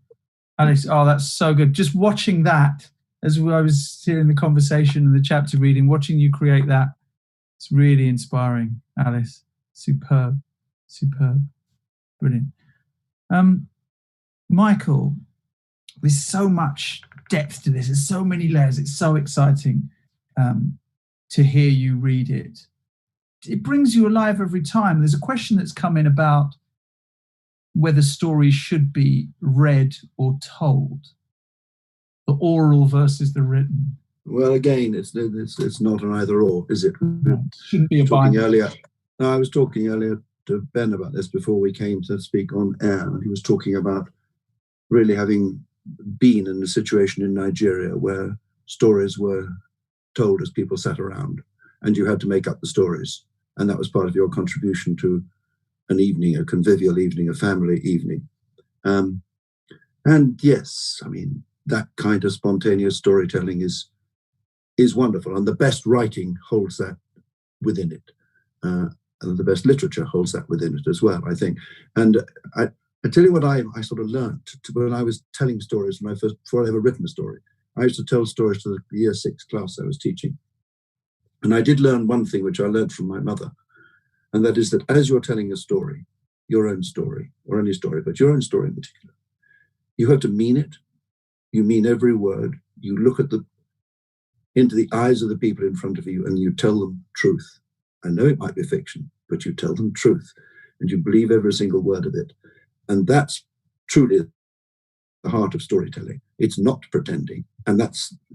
Alice, oh, that's so good. Just watching that, as I was hearing the conversation and the chapter reading, watching you create that, it's really inspiring, Alice. Superb. Brilliant. Michael, there's so much depth to this. There's so many layers. It's so exciting to hear you read it. It brings you alive every time. There's a question that's come in about whether stories should be read or told, the oral versus the written. Well, again, it's not an either or, is it? No, it shouldn't be a binary. I was talking earlier to Ben about this before we came to speak on air, and he was talking about really having been in a situation in Nigeria where stories were told as people sat around, and you had to make up the stories, and that was part of your contribution to an evening, a convivial evening, a family evening. And yes, I mean, that kind of spontaneous storytelling is wonderful, and the best writing holds that within it. And the best literature holds that within it as well, I think. And I tell you what I sort of learned when I was telling stories before I ever written a story. I used to tell stories to the year 6 class I was teaching. And I did learn one thing which I learned from my mother, and that is that as you're telling a story, your own story, or any story, but your own story in particular, you have to mean it. You mean every word. You look into the eyes of the people in front of you, and you tell them truth. I know it might be fiction, but you tell them truth, and you believe every single word of it. And that's truly the heart of storytelling. It's not pretending. And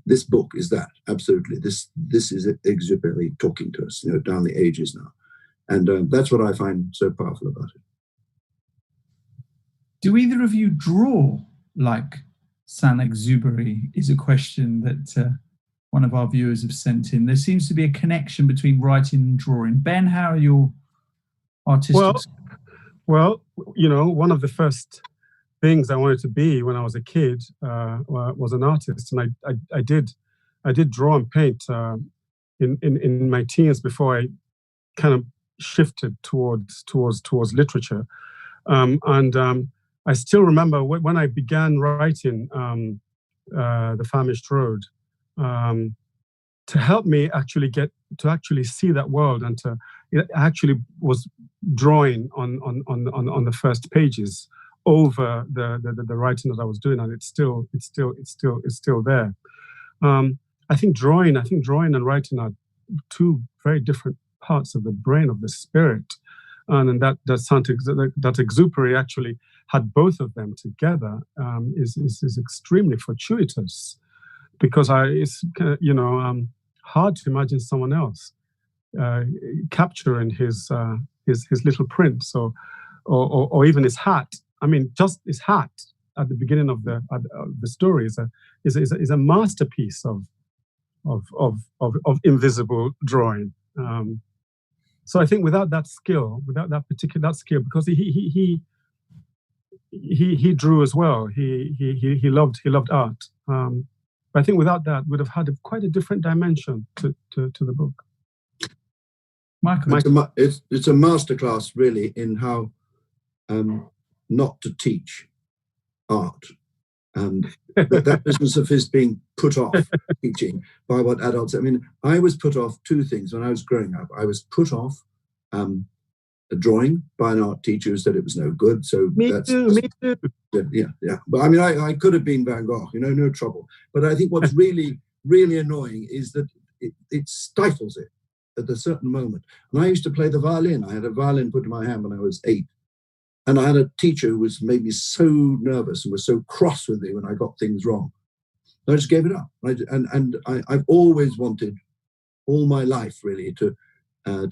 this book is that, absolutely. This is Exupéry talking to us, down the ages now. And that's what I find so powerful about it. Do either of you draw like Saint-Exupéry is a question that one of our viewers have sent in. There seems to be a connection between writing and drawing. Ben, how are your artistic... Well, one of the first things I wanted to be when I was a kid was an artist, and I did draw and paint in my teens before I kind of shifted towards literature, and I still remember when I began writing The Famished Road, to help me actually get to actually see that world, and it actually was drawing on the first pages over the writing that I was doing, and it's still there. I think drawing and writing are two very different parts of the brain, of the spirit, and that Exupéry actually had both of them together is extremely fortuitous, because it's hard to imagine someone else capturing his little prints or even his hat. I mean, just his hat at the beginning of the story is a masterpiece of invisible drawing. So I think without that skill, because he drew as well. He loved art. But I think without that, would have had quite a different dimension to the book. Michael, it's a masterclass really in how not to teach art. That business of his being put off teaching by what adults. I mean, I was put off two things when I was growing up. I was put off a drawing by an art teacher who said it was no good. So me too. Yeah. But I mean, I could have been Van Gogh, no trouble. But I think what's really, really annoying is that it stifles it at a certain moment. And I used to play the violin. I had a violin put in my hand when I was 8. And I had a teacher who made me so nervous and was so cross with me when I got things wrong. I just gave it up. I've always wanted, all my life really, to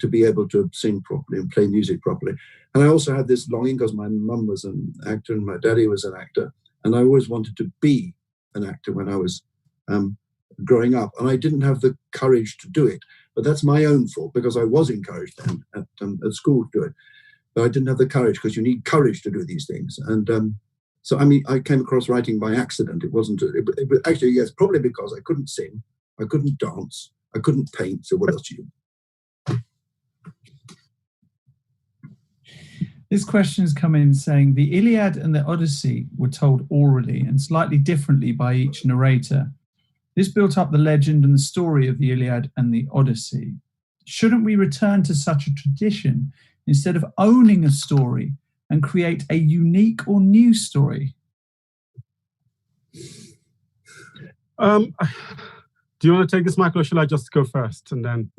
be able to sing properly and play music properly. And I also had this longing because my mum was an actor and my daddy was an actor. And I always wanted to be an actor when I was growing up. And I didn't have the courage to do it. But that's my own fault, because I was encouraged then at school to do it. But I didn't have the courage, because you need courage to do these things. And so, I mean, I came across writing by accident. It wasn't, actually, yes, probably because I couldn't sing, I couldn't dance, I couldn't paint. So what else do you do? This question's come in saying the Iliad and the Odyssey were told orally and slightly differently by each narrator. This built up the legend and the story of the Iliad and the Odyssey. Shouldn't we return to such a tradition instead of owning a story and create a unique or new story? Do you want to take this, Michael, or shall I just go first and then?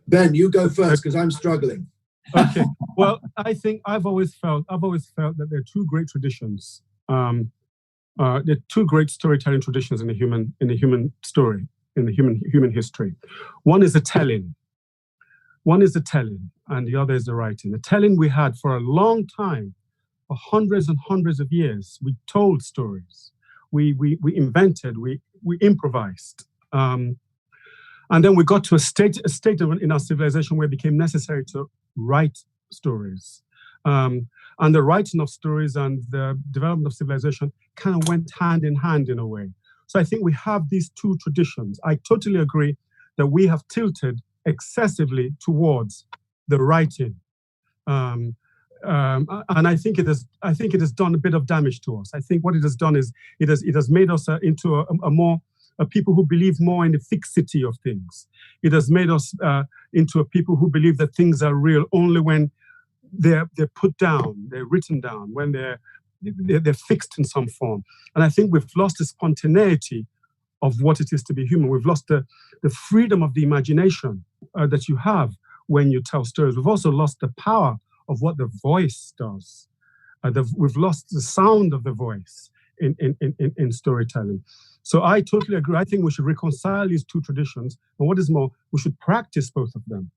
Ben, you go first, because I'm struggling. Okay. Well, I think I've always felt that there are two great traditions. There are two great storytelling traditions in the human story, in the human history. One is the telling. And the other is the writing. The telling we had for a long time, for hundreds and hundreds of years. We told stories. We invented. We improvised. And then we got to a state in our civilization where it became necessary to write stories. And the writing of stories and the development of civilization kind of went hand in hand in a way. So I think we have these two traditions. I totally agree that we have tilted excessively towards the writing. And I think it has done a bit of damage to us. I think what it has done is it has made us into a people who believe more in the fixity of things. It has made us into a people who believe that things are real only when they're put down, they're written down, when they're fixed in some form. And I think we've lost the spontaneity of what it is to be human. We've lost the freedom of the imagination that you have when you tell stories. We've also lost the power of what the voice does. We've lost the sound of the voice in storytelling. So I totally agree. I think we should reconcile these two traditions. And what is more, we should practice both of them.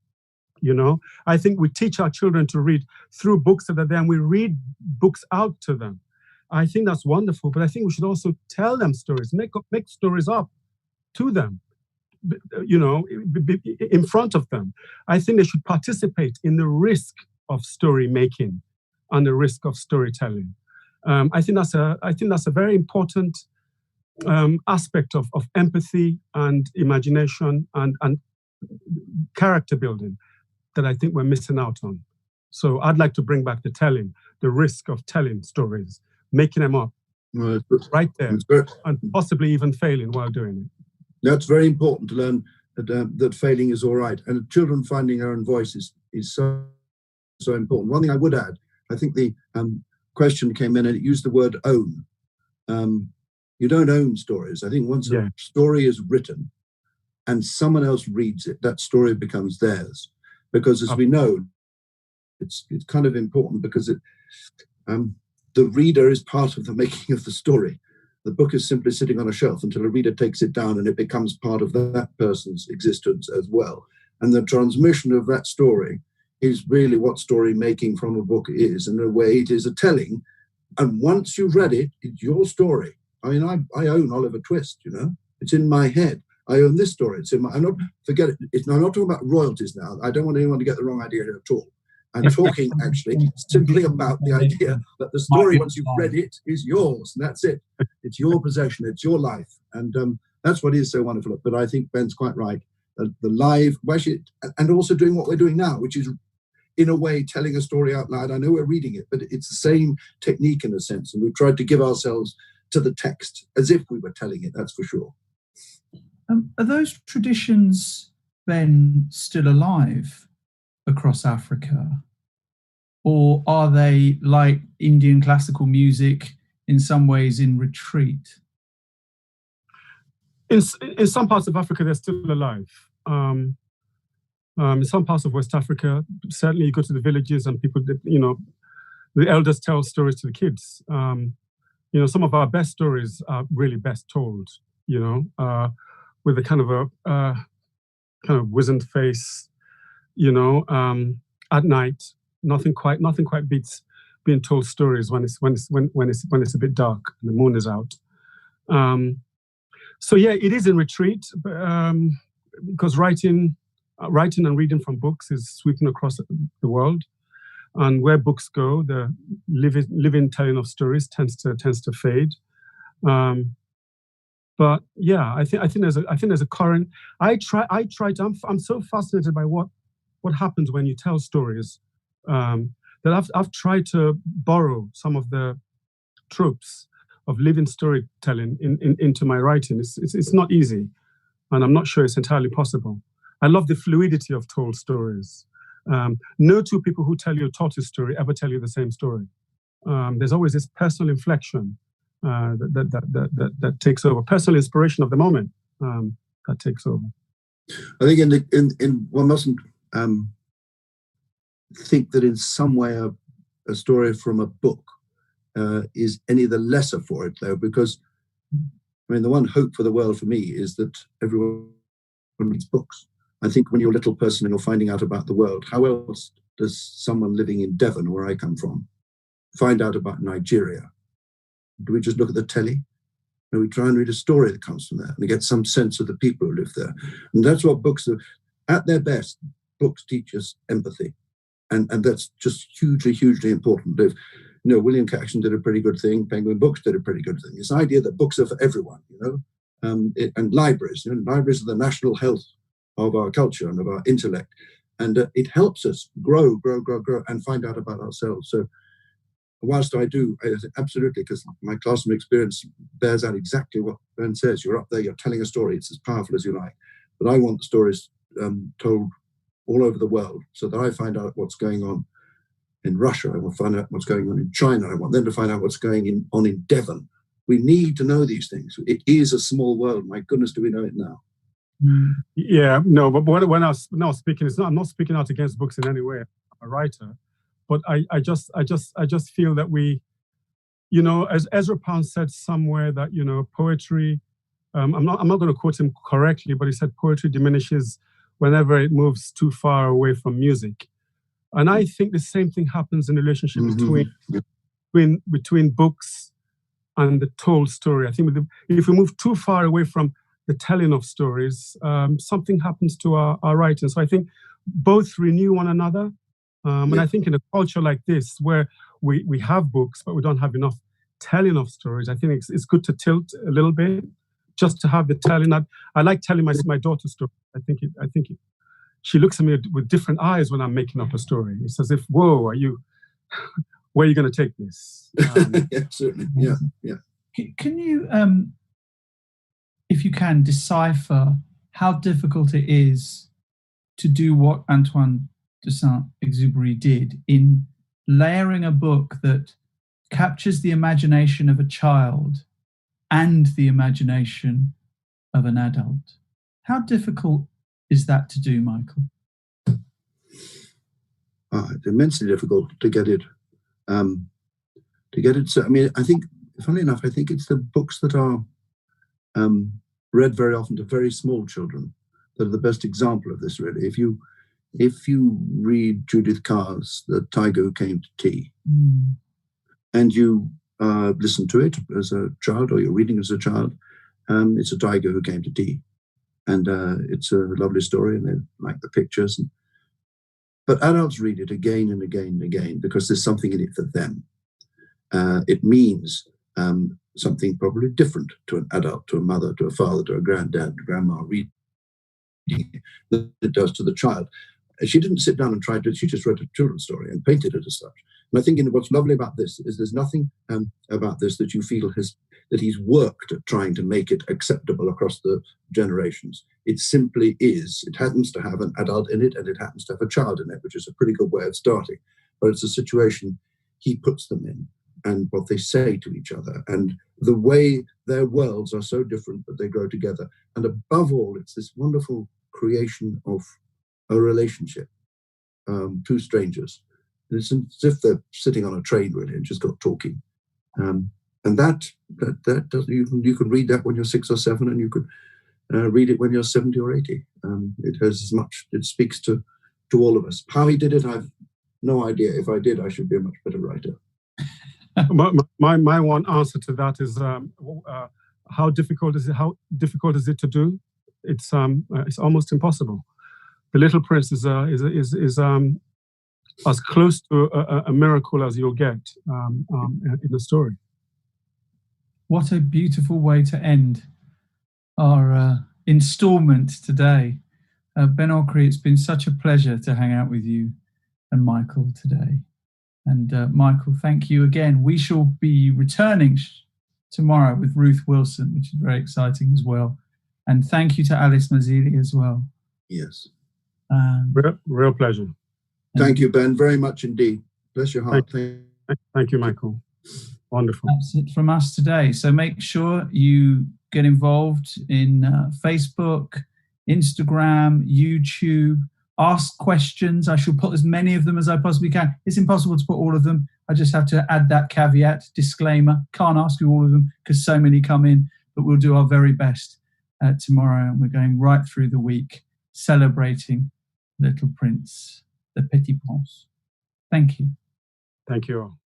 I think we teach our children to read through books that are there, and we read books out to them. I think that's wonderful, but I think we should also tell them stories, make stories up to them, in front of them. I think they should participate in the risk of story making and the risk of storytelling. I think that's a very important aspect of empathy and imagination and character building that I think we're missing out on. So I'd like to bring back the risk of telling stories, making them up right there, and possibly even failing while doing it. That's very important to learn that failing is all right. And children finding their own voice is so important. One thing I would add, I think the question came in and it used the word own. You don't own stories. I think once a story is written and someone else reads it, that story becomes theirs. Because as we know, it's kind of important because the reader is part of the making of the story. The book is simply sitting on a shelf until a reader takes it down and it becomes part of that person's existence as well. And the transmission of that story is really what story making from a book is. In a way, it is a telling. And once you've read it, it's your story. I mean, I own Oliver Twist, you know. It's in my head. I own this story. It's in my. I'm not talking about royalties now. I don't want anyone to get the wrong idea here at all. I'm talking actually simply about the idea that the story, once you've read it, is yours, and that's it. It's your possession. It's your life, and that's what is so wonderful. But I think Ben's quite right. The live, and also doing what we're doing now, which is, in a way, telling a story out loud. I know we're reading it, but it's the same technique in a sense, and we've tried to give ourselves to the text as if we were telling it. That's for sure. Are those traditions, Ben, still alive across Africa? Or are they, like Indian classical music, in some ways in retreat? In some parts of Africa, they're still alive. In some parts of West Africa, certainly you go to the villages and people, the elders tell stories to the kids. Some of our best stories are really best told, with a kind of wizened face, at night. Nothing quite beats being told stories when it's a bit dark and the moon is out. So yeah, it is in retreat, because writing and reading from books is sweeping across the world, and where books go, the living telling of stories tends to fade. But yeah, I think there's a current. I'm so fascinated by what happens when you tell stories, that I've tried to borrow some of the tropes of living storytelling into my writing. It's not easy, and I'm not sure it's entirely possible. I love the fluidity of told stories. No two people who tell you a tortoise story ever tell you the same story. There's always this personal inflection that takes over, personal inspiration of the moment that takes over. I think in one mustn't think that in some way a story from a book is any the lesser for it, though, because the one hope for the world for me is that everyone reads books. I think when you're a little person and you're finding out about the world, how else does someone living in Devon, where I come from, find out about Nigeria? Do we just look at the telly? No, we try and read a story that comes from there and we get some sense of the people who live there. And that's what books are. At their best, books teach us empathy. And that's just hugely, hugely important. William Caxton did a pretty good thing. Penguin Books did a pretty good thing. This idea that books are for everyone, and libraries. Libraries are the national health of our culture and of our intellect. And it helps us grow and find out about ourselves. So whilst I do, absolutely, because my classroom experience bears out exactly what Ben says. You're up there, you're telling a story. It's as powerful as you like. But I want the stories told all over the world so that I find out what's going on in Russia. I want to find out what's going on in China. I want them to find out what's going on in Devon. We need to know these things. It is a small world. My goodness, do we know it now? Yeah, no, but when I was speaking, I'm not speaking out against books in any way. I'm a writer, but I just feel that we, as Ezra Pound said somewhere, that poetry. I'm not going to quote him correctly, but he said poetry diminishes whenever it moves too far away from music. And I think the same thing happens in the relationship between books and the told story. I think if we move too far away from the telling of stories, something happens to our writing. So I think both renew one another. And I think in a culture like this, where we have books, but we don't have enough telling of stories. I think it's good to tilt a little bit, just to have the telling. I like telling my daughter stories. I think she looks at me with different eyes when I'm making up a story. It's as if, whoa, where are you going to take this? Yeah, certainly. Yeah. Can you, if you can, decipher how difficult it is to do what Antoine de Saint-Exupéry did in layering a book that captures the imagination of a child and the imagination of an adult? How difficult is that to do, Michael? It's immensely difficult to get it. So, I mean, I think, funnily enough, I think it's the books that are read very often to very small children that are the best example of this, really. If you read Judith Kerr's The Tiger Who Came to Tea, and you listen to it as a child, or you're reading as a child, it's a tiger who came to tea. And it's a lovely story, and they like the pictures. But adults read it again and again and again because there's something in it for them. It means something probably different to an adult, to a mother, to a father, to a granddad, grandma reading than it does to the child. She didn't sit down and try to, she just wrote a children's story and painted it as such. And I think what's lovely about this is there's nothing about this that you feel that he's worked at trying to make it acceptable across the generations. It simply is. It happens to have an adult in it, and it happens to have a child in it, which is a pretty good way of starting. But it's a situation he puts them in, and what they say to each other, and the way their worlds are so different that they grow together. And above all, it's this wonderful creation of a relationship, two strangers. It's as if they're sitting on a train, really, and just got talking. And that does, you can read that when you're 6 or 7, and you could read it when you're 70 or 80. It has as much, it speaks to all of us. How he did it, I've no idea. If I did, I should be a much better writer. My one answer to that is how difficult is it? How difficult is it to do? It's almost impossible. The Little Prince is as close to a miracle as you'll get in the story. What a beautiful way to end our installment today. Ben Okri, it's been such a pleasure to hang out with you and Michael today. And Michael, thank you again. We shall be returning tomorrow with Ruth Wilson, which is very exciting as well. And thank you to Alice Mazzilli as well. Yes. Real pleasure. Thank you, Ben, very much indeed. Bless your heart. Thank you, Michael. Wonderful. That's it from us today. So make sure you get involved in Facebook, Instagram, YouTube. Ask questions. I shall put as many of them as I possibly can. It's impossible to put all of them. I just have to add that caveat, disclaimer. Can't ask you all of them because so many come in, but we'll do our very best tomorrow. And we're going right through the week celebrating Little Prince, the Petit Prince. Thank you. Thank you all.